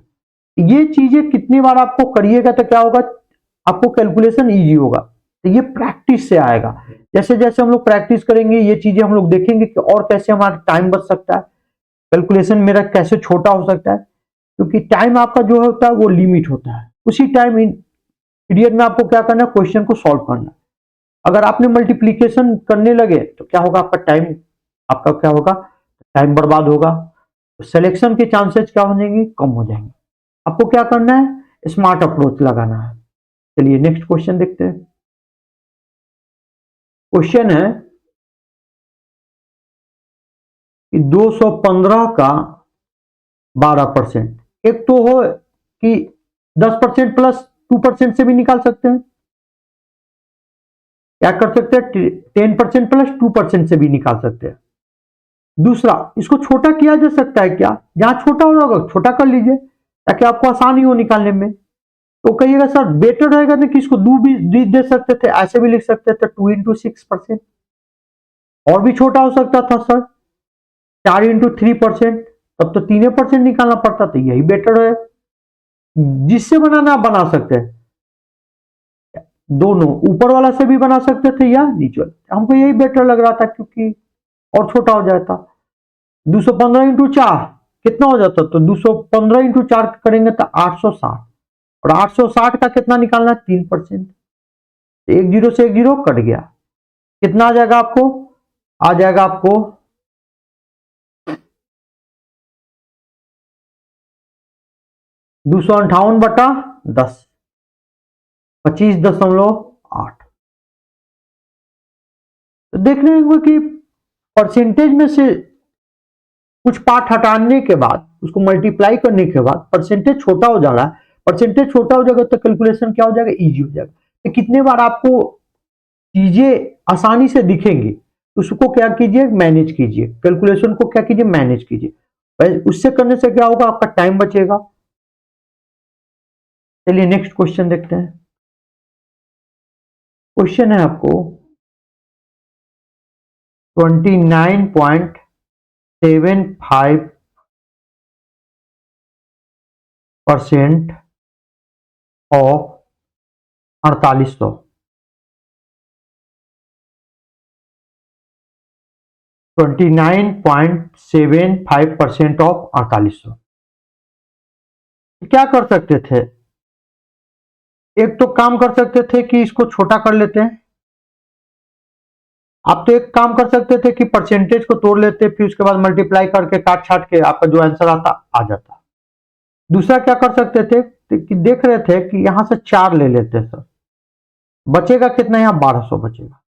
ये चीजें कितनी बार आपको करिएगा तो क्या होगा, आपको कैलकुलेशन इजी होगा। तो ये प्रैक्टिस से आएगा, जैसे जैसे हम लोग प्रैक्टिस करेंगे ये चीजें हम लोग देखेंगे कि और कैसे हमारा टाइम बच सकता है, कैलकुलेशन मेरा कैसे छोटा हो सकता है, क्योंकि टाइम आपका जो होता है वो लिमिट होता है, उसी टाइम पीरियड में आपको क्या करना है, क्वेश्चन को सॉल्व करना है। अगर आपने मल्टीप्लीकेशन करने लगे तो क्या होगा, आपका क्या होगा, टाइम बर्बाद होगा, सिलेक्शन के चांसेस क्या हो जाएंगे, कम हो जाएंगे। आपको क्या करना है, स्मार्ट अप्रोच लगाना है। चलिए नेक्स्ट क्वेश्चन देखते हैं। क्वेश्चन है कि 215 का 12%, एक तो हो कि 10% प्लस 2% से भी निकाल सकते हैं, क्या कर सकते हैं 10% प्लस 2% से भी निकाल सकते हैं। दूसरा, इसको छोटा किया जा सकता है क्या, जहां छोटा होगा छोटा कर लीजिए ताकि आपको आसानी हो निकालने में। तो कहिएगा सर बेटर रहेगा ना कि इसको दो भी दे सकते थे, ऐसे भी लिख सकते थे 2 into 6%, और भी छोटा हो सकता था सर 4 into 3%, तब तो 3% निकालना पड़ता, तो यही बेटर है। जिससे बनाना आप बना सकते हैं, दोनों ऊपर वाला से भी बना सकते थे या नीचे वाला, हमको यही बेटर लग रहा था क्योंकि और छोटा हो जाता। 215 into 4 कितना हो जाता, तो 215 into 4 करेंगे तो 860, और 860 का कितना निकालना, 3%, एक जीरो से एक जीरो कट गया, कितना आ जाएगा आपको, आ जाएगा आपको 258/10, 25.8। तो देख रहे होंगे कि परसेंटेज में से कुछ पार्ट हटाने के बाद उसको मल्टीप्लाई करने के बाद परसेंटेज छोटा हो जा रहा है, परसेंटेज छोटा हो जाएगा तो कैलकुलेशन क्या हो जाएगा, इजी हो जाएगा। तो कितने बार आपको चीजें आसानी से दिखेंगी, उसको क्या कीजिए, मैनेज कीजिए, कैलकुलेशन को क्या कीजिए, मैनेज कीजिए, उससे करने से क्या होगा, आपका टाइम बचेगा। चलिए नेक्स्ट क्वेश्चन देखते हैं। क्वेश्चन है आपको 29.75% ऑफ 4800, 29.75% ऑफ 4800। क्या कर सकते थे, एक तो काम कर सकते थे कि इसको छोटा कर लेते हैं, आप तो एक काम कर सकते थे कि परसेंटेज को तोड़ लेते, फिर उसके बाद मल्टीप्लाई करके काट छाट के आपका जो आंसर आता आ जाता। दूसरा क्या कर सकते थे कि देख रहे थे कि यहां से 4 ले लेते सर, बचेगा कितना, यहां 1200 बचेगा।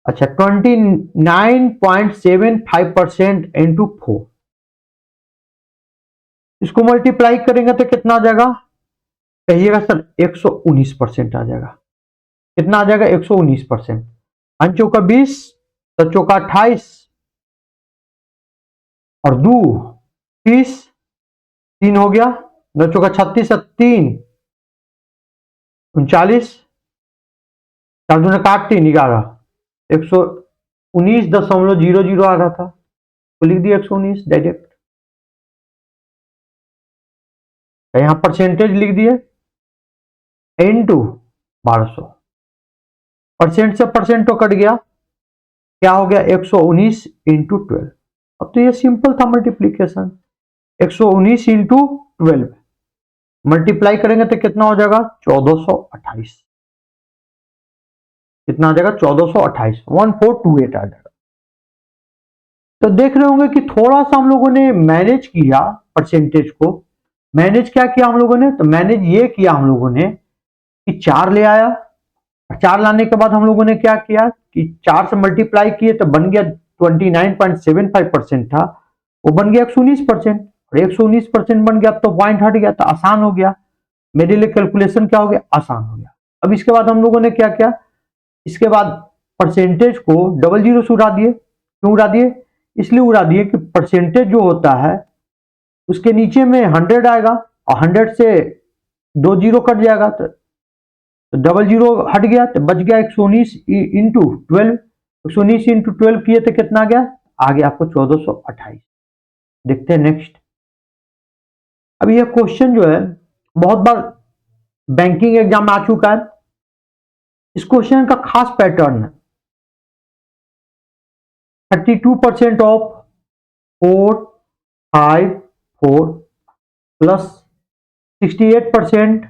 अच्छा 29.75% इंटू 4, इसको मल्टीप्लाई करेंगे तो कितना आ जाएगा, कहिएगा सर 119% आ जाएगा। कितना आ जाएगा, 119%। 5 चौका 20, 7 चौका 28, और 2 30, 3 हो गया, 9 चौका 36, 3 39, 4 दूना काट 3 11, 119.00 आ रहा था, तो लिख दिया 119 डायरेक्ट। यहां परसेंटेज लिख दिए इंटू 1200, परसेंट से परसेंट तो कट गया, क्या हो गया 119 इंटू 12। अब तो ये सिंपल था मल्टीप्लीकेशन, 119 इंटू 12 मल्टीप्लाई करेंगे तो कितना हो जाएगा 1428, कितना आ जाएगा 1428, 1428 आ जाएगा। तो देख रहे होंगे कि थोड़ा सा हम लोगों ने मैनेज किया, परसेंटेज को मैनेज क्या किया हम लोगों ने, तो मैनेज ये किया हम लोगों ने कि 4 ले आया, 4 लाने के बाद हम लोगों ने क्या किया कि 4 से मल्टीप्लाई किए तो बन गया 29.75% था, वो बन गया 119%, और 119% बन गया तो पॉइंट हट गया, तो आसान हो गया मेरे लिए, कैलकुलेशन क्या हो गया, आसान हो गया। अब इसके बाद हम लोगों ने क्या किया, इसके बाद परसेंटेज को डबल जीरो से उड़ा दिए, क्यों उड़ा दिए, इसलिए उड़ा दिए कि परसेंटेज जो होता है उसके नीचे में 100 आएगा और 100 से 2 जीरो कट जाएगा तो डबल जीरो हट गया तो बच गया 119 इंटू 12। 119 इंटू 12 किए तो कितना गया, आ गया आपको 1428। देखते हैं नेक्स्ट। अब यह क्वेश्चन जो है बहुत बार बैंकिंग एग्जाम में आ चुका है। इस क्वेश्चन का खास पैटर्न है 32% ऑफ 454 प्लस 68%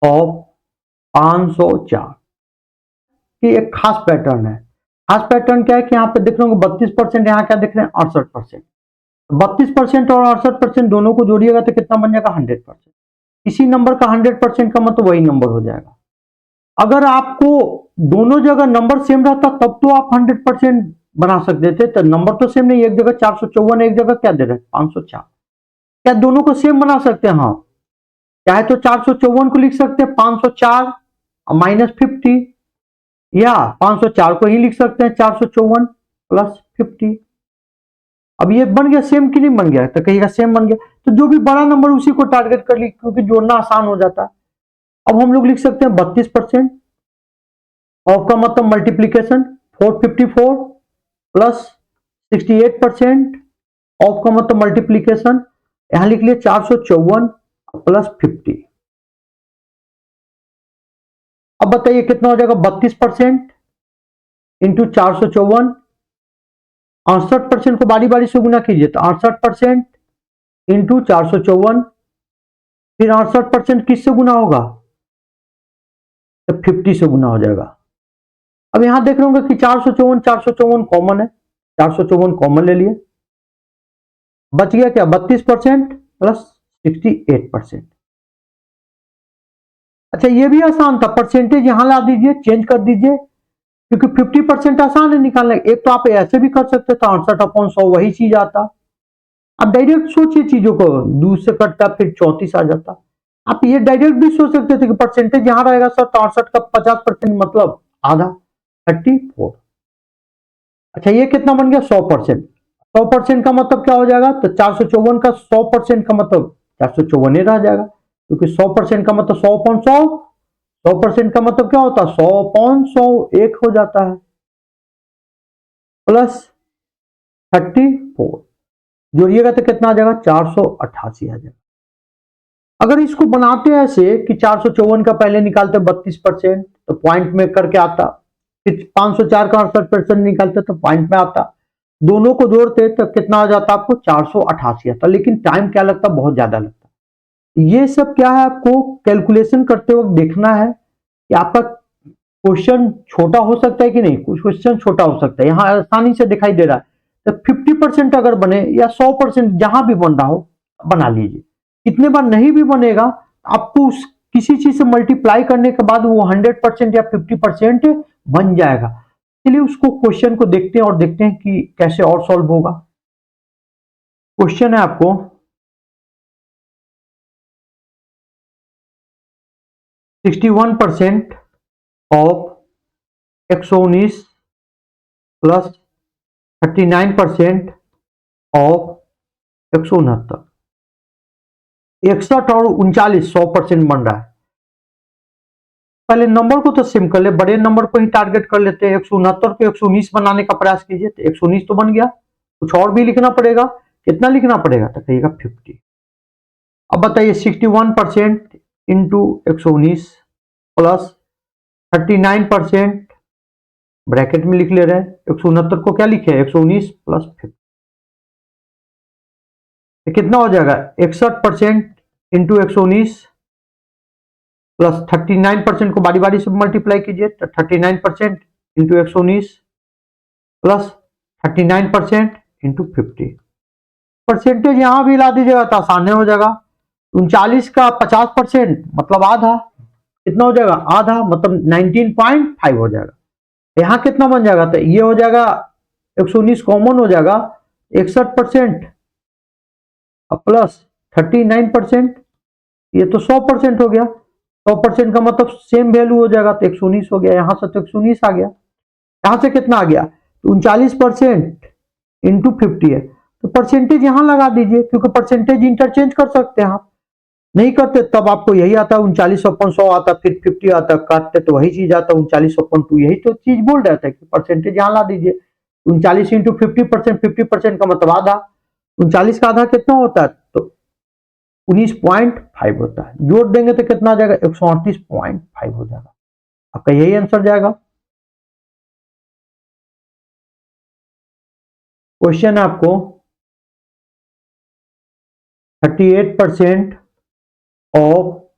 ऑफ 504 की एक खास पैटर्न है। खास पैटर्न क्या है कि यहाँ पे देख रहे हो 32%, यहाँ क्या देख रहे हैं 68%। 32% और 68% दोनों को जोड़िएगा तो कितना बन जाएगा 100%। इसी नंबर का 100% का मतलब वही नंबर हो जाएगा। अगर आपको दोनों जगह नंबर सेम रहता तब तो आप 100% बना सकते थे, तो नंबर तो सेम नहीं, एक जगह 454 एक जगह क्या दे रहे हैं 504। क्या दोनों को सेम बना सकते हैं? हाँ, चाहे तो 454 को लिख सकते हैं 504 माइनस 50, या 504 को ही लिख सकते हैं 454 प्लस 50। अब ये बन गया सेम कि नहीं बन गया? तो कहिएगा सेम बन गया। तो जो भी बड़ा नंबर उसी को टारगेट कर ली, क्योंकि जोड़ना आसान हो जाता है। अब हम लोग लिख सकते हैं 32% ऑफ का मतलब मल्टीप्लीकेशन 454 प्लस 68% ऑफ का मतलब मल्टीप्लीकेशन, यहां लिख लिए 454 प्लस 50। अब बताइए कितना हो जाएगा 32% इंटू 454। 68% को बारी बारी से गुना कीजिए तो 68% इंटू 454, फिर 68% किससे गुना होगा तो 50 से गुना हो जाएगा। अब यहां देख रहे होंगे कि 454 कॉमन है, 454 कॉमन ले लिए, बच गया क्या 32% प्लस 68%। अच्छा ये भी आसान था, परसेंटेज यहां ला दीजिए, चेंज कर दीजिए, क्योंकि 50% आसान है निकालना। एक तो आप ऐसे भी कर सकते थे 68/100 वही चीज आता। आप डायरेक्ट सोचिए चीजों को, 2 से कटता फिर 34 आ जाता। आप ये डायरेक्ट भी सोच सकते थे कि परसेंटेज यहां रहेगा सर तो 68 का 50% मतलब आधा 34। अच्छा ये कितना बन गया 100%। 100% का मतलब क्या हो जाएगा तो 454 का 100% का मतलब 454 ही रह जाएगा, क्योंकि 100% का मतलब 100/100, 100% का मतलब क्या होता है 100/100 एक हो जाता है, प्लस 34 जोड़िएगा तो कितना आ जाएगा 488 आ जाएगा। अगर इसको बनाते हैं ऐसे कि 454 का पहले निकालते 32% तो पॉइंट में करके आता, फिर 504 का 68% निकालते तो पॉइंट में आता, दोनों को जोड़ते तो कितना आ जाता आपको 488 आता। लेकिन टाइम क्या लगता, बहुत ज्यादा लगता। ये सब क्या है आपको कैलकुलेशन करते वक्त देखना है कि आपका क्वेश्चन छोटा हो सकता है कि नहीं। कुछ क्वेश्चन छोटा हो सकता है, यहां आसानी से दिखाई दे रहा है, तो 50% अगर बने या 100% जहां भी बन रहा हो बना लीजिए। कितने बार नहीं भी बनेगा आपको उस किसी चीज से मल्टीप्लाई करने के बाद वो 100% या 50% बन जाएगा। चलिए उसको क्वेश्चन को देखते हैं और देखते हैं कि कैसे और सॉल्व होगा। क्वेश्चन है आपको 61% ऑफ 119 प्लस 39% ऑफ 169। 61 और 39 100% बन रहा है। पहले नंबर को तो सिम कर ले, बड़े नंबर को ही टारगेट कर लेते हैं। 169 को 119 बनाने का प्रयास कीजिए तो 119 तो बन गया, कुछ और भी लिखना पड़ेगा। कितना लिखना पड़ेगा तो कहिएगा 50। अब बताइए 61% इंटू 119 प्लस 39% ब्रैकेट में लिख ले रहे हैं, 169 को क्या लिखे 119 प्लस 50, कितना हो जाएगा 61% इंटू 119 प्लस 39% को बारी बारी से मल्टीप्लाई कीजिए तो 39% इंटू 119 प्लस 39% इंटू 50। परसेंटेज यहां भी ला दीजिएगा तो आसान हो जाएगा। 39 का 50% मतलब आधा, कितना हो जाएगा आधा मतलब 19.5 हो जाएगा। यहां कितना बन जाएगा तो ये हो जाएगा 119 कॉमन हो जाएगा 61% प्लस 39%, ये तो 100% हो गया। 100% का मतलब सेम वैल्यू हो जाएगा तो 119 हो गया, यहां से तो 119 आ गया। यहां से कितना आ गया 39% इंटू 50 है, तो परसेंटेज यहां लगा दीजिए, क्योंकि परसेंटेज इंटरचेंज कर सकते हैं आप। नहीं करते तब आपको यही आता, 39/100 आता, फिर 50 आता, काटते तो वही चीज आता 39/2। यही तो चीज बोल रहा था कि परसेंटेज यहां ला दीजिए। 39 इंटू 50%, 50% का मतलब आधा। 39 का आधा कितना होता है? तो 19.5 होता है। जोड़ देंगे तो कितना आ जाएगा? 138.5 हो जाएगा। आपका यही आंसर जाएगा। क्वेश्चन है आपको 38% ऑफ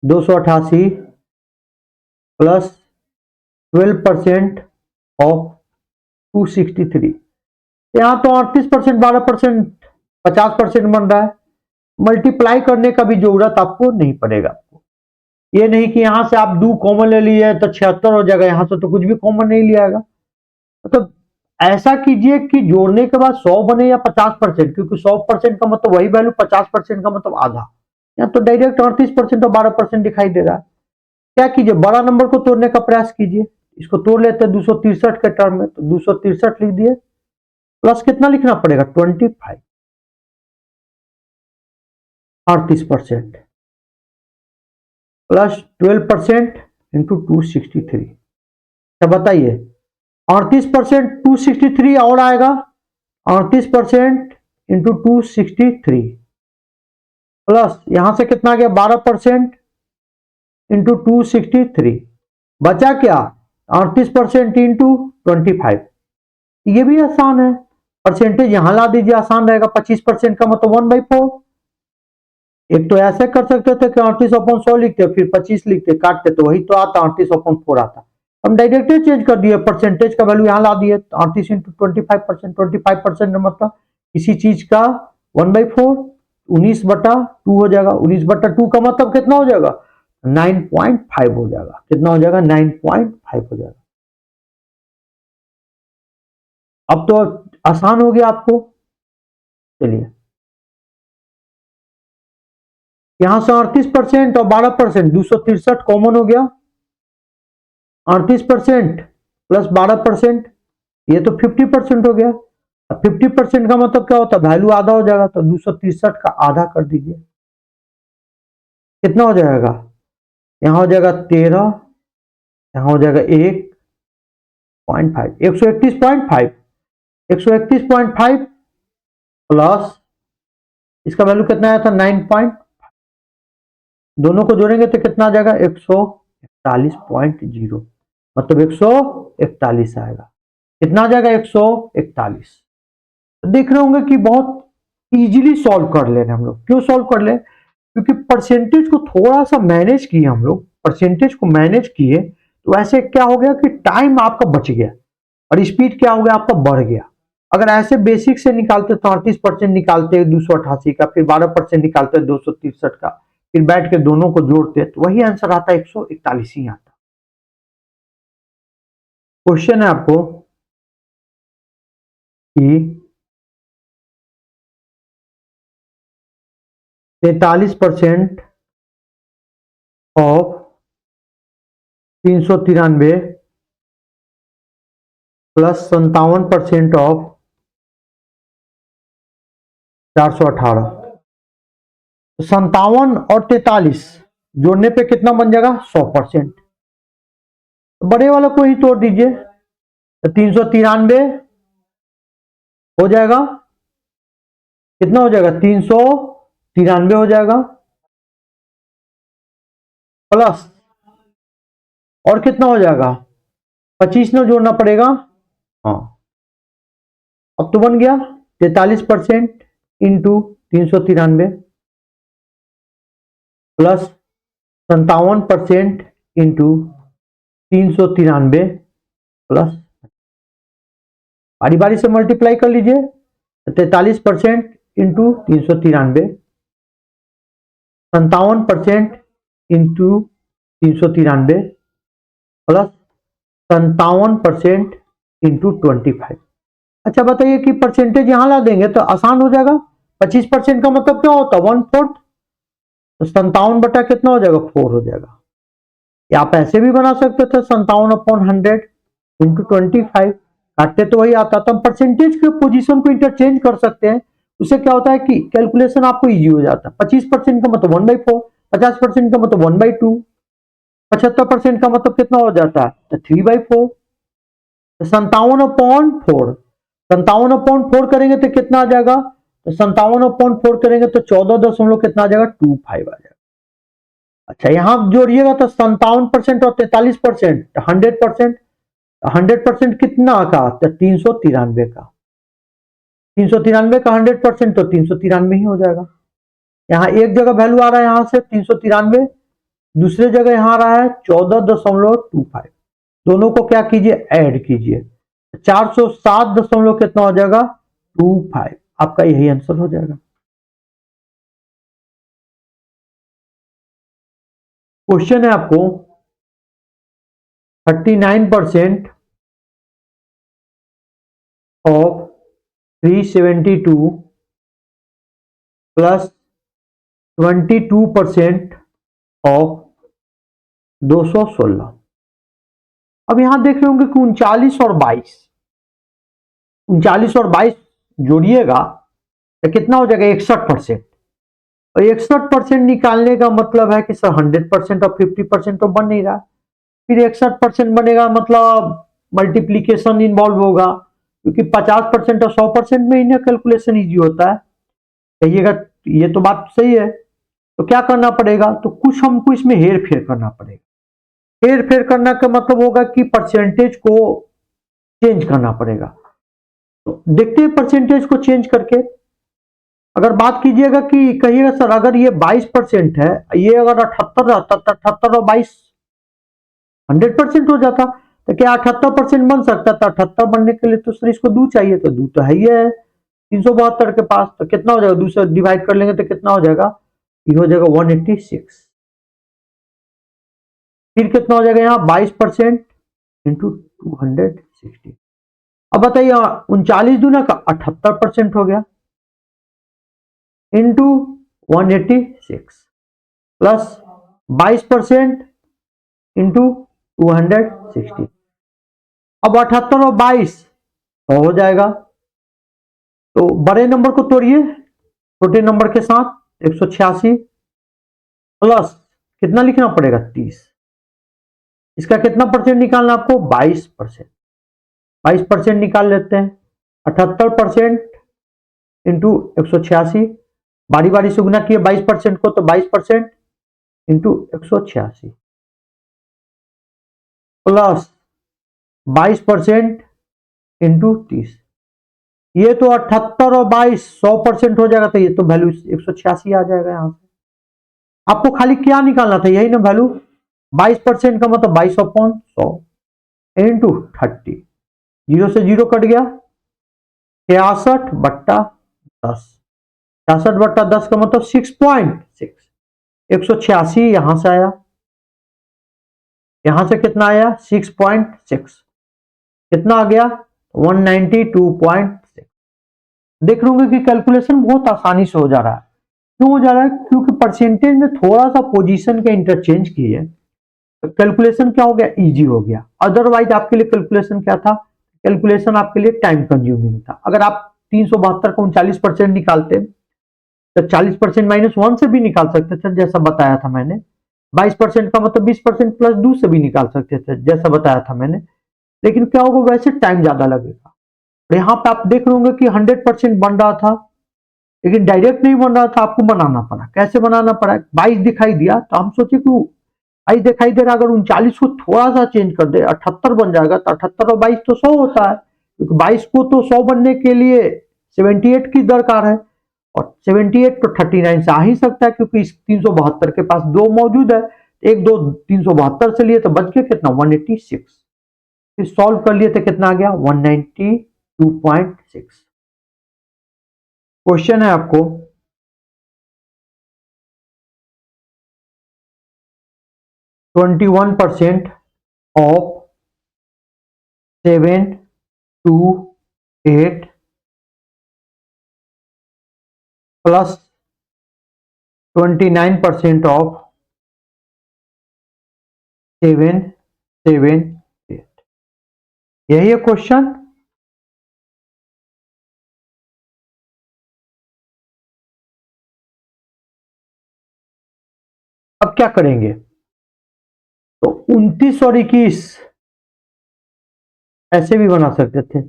288 प्लस 12% ऑफ 263। यहां तो 38%, 12%, 50% बन रहा है। मल्टीप्लाई करने का भी जरूरत आपको नहीं पड़ेगा। ये नहीं कि यहां से आप 2 कॉमन ले लिए तो 76 हो जाएगा, यहां से तो कुछ भी कॉमन नहीं लिया जाएगा। मतलब ऐसा कीजिए कि जोड़ने के बाद 100 बने या 50%, क्योंकि 100% का मतलब वही वैल्यू, 50% का मतलब आधा। या तो डायरेक्ट 38% और 12% दिखाई दे रहा है। क्या कीजिए, बड़ा नंबर को तोड़ने का प्रयास कीजिए। इसको तोड़ लेते हैं 263 के टर्म में, तो 263 लिख दिए, प्लस कितना लिखना पड़ेगा? 25, 38% प्लस 12% इंटू 263। अच्छा बताइए, 38% 263 और आएगा, 38% इंटू 263 प्लस यहां से कितना आ गया? 12% इंटू 263। बचा क्या? 38% इंटू 25। ये भी आसान है, परसेंटेज यहां ला दीजिए, आसान रहेगा। 25% का मतलब 1/4। एक तो ऐसे कर सकते थे कि 38/100 लिखते, फिर 25 लिखते, काटते तो वही तो आता, 38/4 आता। हम डायरेक्ट चेंज कर दिए, परसेंटेज का वैल्यू यहां ला दिए। 38 इंटू 25%, 25% मतलब किसी चीज का 1/4, 19/2 हो जाएगा। 19/2 का मतलब कितना हो जाएगा? 9.5 हो जाएगा। कितना हो जाएगा? 9.5 हो जाएगा। अब तो आसान हो गया आपको। चलिए, यहां से 38% और 12%, 263 कॉमन हो गया। 38% प्लस 12%, ये तो 50% हो गया। 50% का मतलब क्या होता है? वैल्यू आधा हो जाएगा, तो 263 का आधा कर दीजिए। कितना हो जाएगा? यहां हो जाएगा 13, यहां हो जाएगा 1.5, 131.5। 131.5 प्लस इसका वैल्यू कितना आया था? 9. दोनों को जोड़ेंगे तो कितना आ जाएगा? 141.0, मतलब 141 आएगा। कितना आ जाएगा? 141। देख रहे होंगे कि बहुत इजीली सॉल्व कर ले रहे हैं हम लोग। क्यों सॉल्व कर ले? क्योंकि परसेंटेज को थोड़ा सा मैनेज किए हम लोग, परसेंटेज को मैनेज किए, तो ऐसे क्या हो गया कि टाइम आपका बच गया और स्पीड क्या हो गया? आपका बढ़ गया। अगर ऐसे बेसिक से निकालते तो 38% निकालते 288 का, फिर 12% निकालते 263 का, फिर बैठ के दोनों को जोड़ते तो वही आंसर आता, 141 ही आता। क्वेश्चन है आपको कि 43% ऑफ 393 प्लस 57% ऑफ 418। 57 और 43 जोड़ने पे कितना बन जाएगा? 100%। बड़े वाला को ही तोड़ दीजिए, तो 393 हो जाएगा। कितना हो जाएगा? 393 हो जाएगा, प्लस और कितना हो जाएगा? 25 ना जोड़ना पड़ेगा। हाँ, अब तो बन गया 43% इंटू 393 प्लस 57% इंटू 393 प्लस, बारी बारी से मल्टीप्लाई कर लीजिए। 43% इंटू 393, 57% इंटू 393 प्लस 57% इंटू 25। अच्छा बताइए कि परसेंटेज यहां ला देंगे तो आसान हो जाएगा। 25% का मतलब क्या होता है? 1/4। तो 57 बटा कितना हो जाएगा? 4 हो जाएगा। या आप ऐसे भी बना सकते थे, 57/100 इंटू 25। काटते तो वही आता, तो हम परसेंटेज के पोजीशन को इंटरचेंज कर सकते हैं। उससे क्या होता है कि कैलकुलेशन आपको इजी हो जाता है। 25% का मतलब 1/4, 50% का मतलब 1/2, 75% का मतलब कितना हो जाता है, तो 3/4। 57/4, 57/4 करेंगे तो कितना आ जाएगा, तो 57/4 करेंगे तो 14 दशमलव कितना आ जाएगा, 25 आ जाएगा। अच्छा यहां जोड़िएगा तो 57% और 43%, 100%, 100% कितना का, तो 393 का, 393 का 100% तो 393 ही हो जाएगा। यहाँ एक जगह वैल्यू आ रहा है यहां से 393, दूसरे जगह यहां आ रहा है 14.25। दोनों को क्या कीजिए, ऐड कीजिए, 407 कितना हो जाएगा, 25। आपका यही आंसर हो जाएगा। क्वेश्चन है आपको 39% ऑफ 372 प्लस 22% ऑफ 216। अब यहां देख रहे होंगे कि 39 और 22, 39 और 22 जोड़िएगा तो कितना हो जाएगा, 61%। और 61% निकालने का मतलब है कि सर 100% और 50% तो बन नहीं रहा। फिर 61% बनेगा मतलब मल्टीप्लीकेशन इन्वॉल्व होगा, क्योंकि 50% और 100% में ही कैलकुलेशन इजी होता है। कहिएगा ये तो बात सही है, तो क्या करना पड़ेगा, तो कुछ हमको इसमें हेर फेर करना पड़ेगा। हेर फेर करना का मतलब होगा कि परसेंटेज को चेंज करना पड़ेगा। तो देखते हैं परसेंटेज को चेंज करके। अगर बात कीजिएगा कि कहिएगा सर अगर ये 22% है, ये अगर 78 रहता तो 78 और 22 100% हो जाता, तो क्या 78% बन सकता था? 78 बनने के लिए तो सर इसको 2 चाहिए, तो 2 तो है ही है 372 के पास, तो कितना हो जाएगा, 2 से डिवाइड कर लेंगे तो कितना हो जाएगा, ये हो जाएगा 186। फिर कितना हो जाएगा यहाँ 22% इंटू 260। अब बताइए 39 दूना का 78% हो गया इंटू 186 प्लस 22% इंटू 260। अब 78 और 22 तो हो जाएगा, तो बड़े नंबर को तोड़िए छोटे नंबर के साथ, 186 प्लस कितना लिखना पड़ेगा, 30। इसका कितना परसेंट निकालना आपको, 22%। 22% निकाल लेते हैं, 78% इंटू 186, बारी बारी से गुना किए 22% को, तो 22% इंटू 186 प्लस 22% इंटू 30। ये तो 78 और 22 100% हो जाएगा, तो ये तो वैल्यू 186 आ जाएगा। यहां से आपको खाली क्या निकालना था, यही ना वैल्यू। 22% का मतलब 22/100 इंटू 30, 0 से 0 कट गया, 66/10, 66/10 का मतलब 6.6। 186 यहां से आया, यहां से कितना आया 6.6, कितना आ गया 192.6। देख लोगे कि कैलकुलेशन बहुत आसानी से हो जा रहा है। क्यों हो जा रहा है, क्योंकि परसेंटेज में थोड़ा सा पोजीशन का इंटरचेंज किए तो कैलकुलेशन क्या हो गया, इजी हो गया। अदरवाइज आपके लिए कैलकुलेशन क्या था, कैलकुलेशन आपके लिए टाइम कंज्यूमिंग था। अगर आप 372 का 39% निकालते तो 40% -1 से भी निकाल सकते थे, जैसा बताया था मैंने। 22% का मतलब 20% प्लस 2 से भी निकाल सकते थे, जैसा बताया था मैंने। लेकिन क्या होगा, वैसे टाइम ज्यादा लगेगा। यहाँ पे आप देख रहे होंगे कि 100% बन रहा था, लेकिन डायरेक्ट नहीं बन रहा था, आपको बनाना पड़ा। कैसे बनाना पड़ा, 22 दिखाई दिया तो हम सोचे कि 22 दिखाई दे रहा, अगर 39 को थोड़ा सा चेंज कर दे 78 बन जाएगा, तो 78 और 22 तो 100 होता है, क्योंकि 22 को तो 100 बनने के लिए 78 की दरकार है, और 78 तो 39 से आ ही सकता है, क्योंकि इस 372 के पास 2 मौजूद है। एक 2 372 से लिए तो बच गया कितना, 186। फिर सॉल्व कर लिए तो कितना आ गया, 192.6। क्वेश्चन है आपको 21% ऑफ 728 प्लस 29% ऑफ 778। यही है क्वेश्चन। अब क्या करेंगे, तो 29 और 21 ऐसे भी बना सकते थे।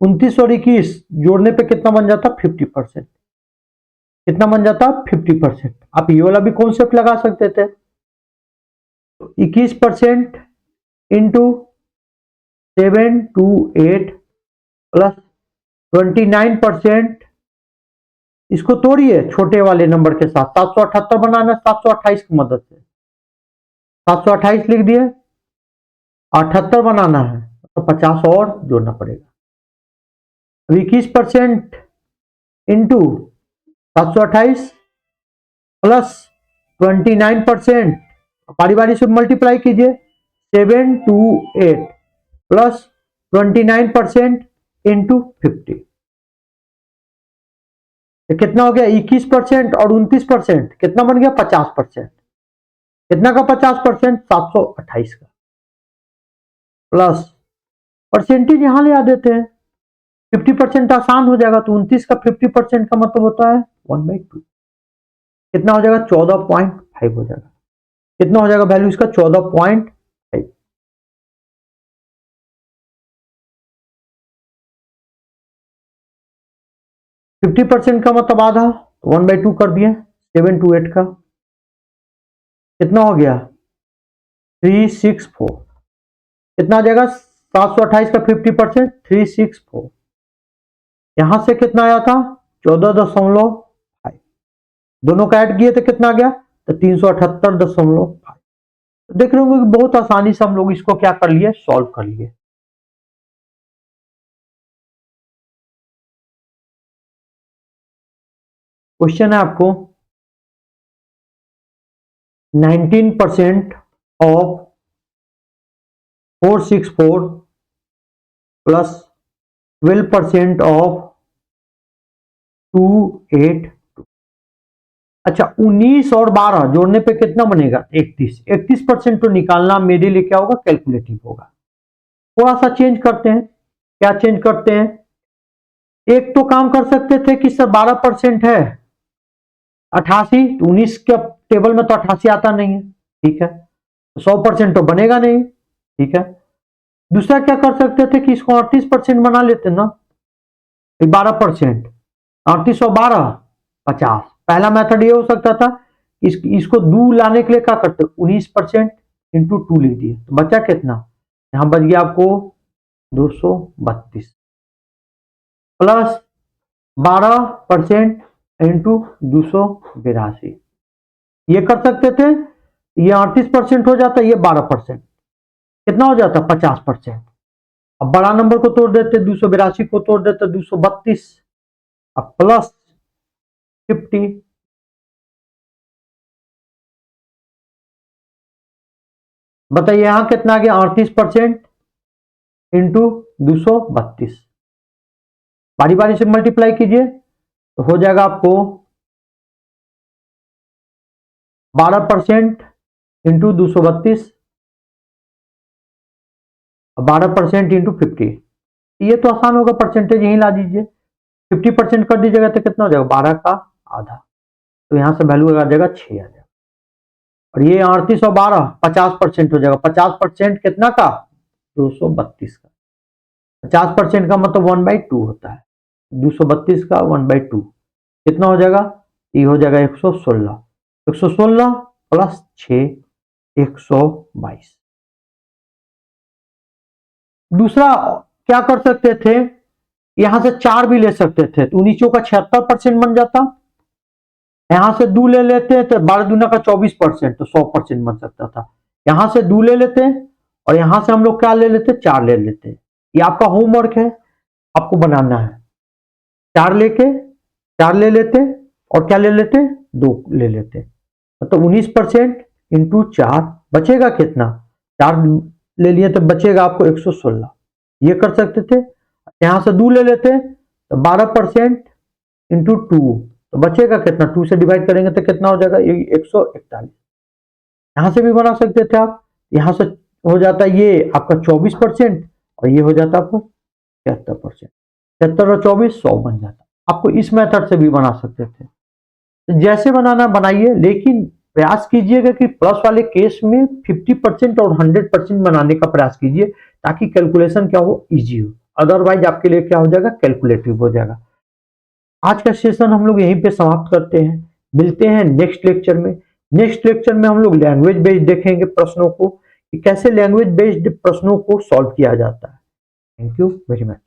29 और 21 जोड़ने पे कितना बन जाता, 50%। कितना बन जाता, 50%। आप ये वाला भी कॉन्सेप्ट लगा सकते थे। तो 21% इंटू 728 प्लस 29%, इसको तोड़िए छोटे वाले नंबर के साथ, 778 बनाना, 728 की मदद से 728 लिख दिए, 78 बनाना है तो 50 और जोड़ना पड़ेगा। 21% इंटू 728 प्लस 29%, बारी बारी से मल्टीप्लाई कीजिए, 728 प्लस 29% इंटू 50, तो कितना हो गया, 21% और 29%, कितना बन गया, 50%। कितना का 50%, 728 का, प्लस परसेंटेज यहां ले आ देते हैं, 50% आसान हो जाएगा, तो 29 का 50% का मतलब होता है 1/2। कितना हो जाएगा, 14.5 हो जाएगा। कितना हो जाएगा वैल्यू इसका, 14.5। 50% का मतलब आधा, 1/2 कर दिए, 728 का कितना हो गया, 364। कितना आ जाएगा, 728 का 50%, 364। यहां से कितना आया था, 14.5, दोनों का ऐड किए तो कितना आ गया, तो 378.5। देख रहे होंगे कि बहुत आसानी से हम लोग इसको क्या कर लिए, सॉल्व कर लिए। क्वेश्चन है आपको, 19% ऑफ 464 प्लस 12% ऑफ 282। अच्छा, 19 और 12 जोड़ने पे कितना बनेगा, 31। 31% तो निकालना मेरे लिए क्या होगा, कैलकुलेटिव होगा। थोड़ा सा चेंज करते हैं, क्या चेंज करते हैं, एक तो काम कर सकते थे कि सर 12% है 88, 19 के टेबल में तो 88 आता नहीं है, ठीक है, 100% तो बनेगा नहीं, ठीक है। दूसरा क्या कर सकते थे कि इसको 38% बना लेते ना, 12%, 38 और 12 50। पहला मेथड ये हो सकता था, इसको 2 लाने के लिए क्या करते, 19% इंटू 2 लिख दिए, तो बचा कितना, यहां बच गया आपको 232 प्लस 12% इंटू 282, ये कर सकते थे। ये 38% हो जाता, ये 12%, कितना हो जाता, 50%। अब बड़ा नंबर को तोड़ देते, 282 को तोड़ देते 232, अब प्लस 50, बताइए यहां कितना आ गया, 38% इंटू 232, बारी बारी से मल्टीप्लाई कीजिए तो हो जाएगा आपको 12% इंटू 232, 12% इंटू 50, ये तो आसान होगा, परसेंटेज यहीं ला दीजिए, 50% कर दीजिएगा तो कितना हो जाएगा, 12 का आधा, तो यहां से वैल्यू आ जाएगा 6 आ जाएगा। और ये 38 और 12 50% हो जाएगा, 50% कितना का, 232 का। 50% का मतलब 1/2 होता है, 232 का 1/2 कितना हो जाएगा, ये हो जाएगा 116, 116 प्लस 6 122। दूसरा क्या कर सकते थे, यहां से 4 भी ले सकते थे, तो 19 का 76% बन जाता, यहां से 2 ले लेते तो 12 दूना का 24%, तो 100% बन सकता था। यहां से 2 ले लेते और यहां से हम लोग क्या ले लेते, 4 ले लेते। ये आपका होमवर्क है, आपको बनाना है। 4 लेके 4 ले लेते और क्या ले लेते, 2 ले लेते, मतलब 19% इंटू 4 बचेगा कितना, 4 ले लिए तो बचेगा आपको 116, ये कर सकते थे। यहां से 2 ले लेते तो 12% इंटू 2, तो बचेगा कितना, 2 से डिवाइड करेंगे तो कितना हो जाएगा, 141। यहां से भी बना सकते थे आप, यहां से हो जाता ये आपका 24% और ये हो जाता आपको 73%, 73 और 24 100 बन जाता। आपको इस मेथड से भी बना सकते थे, तो जैसे बनाना बनाइए, लेकिन प्रयास कीजिएगा कि प्लस वाले केस में 50% और 100% बनाने का प्रयास कीजिए, ताकि कैलकुलेशन क्या हो, इजी हो। अदरवाइज आपके लिए क्या हो जाएगा, कैलकुलेटिव हो जाएगा। आज का सेशन हम लोग यहीं पे समाप्त करते हैं, मिलते हैं नेक्स्ट लेक्चर में। नेक्स्ट लेक्चर में हम लोग लैंग्वेज बेस्ड देखेंगे प्रश्नों को, कि कैसे लैंग्वेज बेस्ड प्रश्नों को सॉल्व किया जाता है। Thank you very much.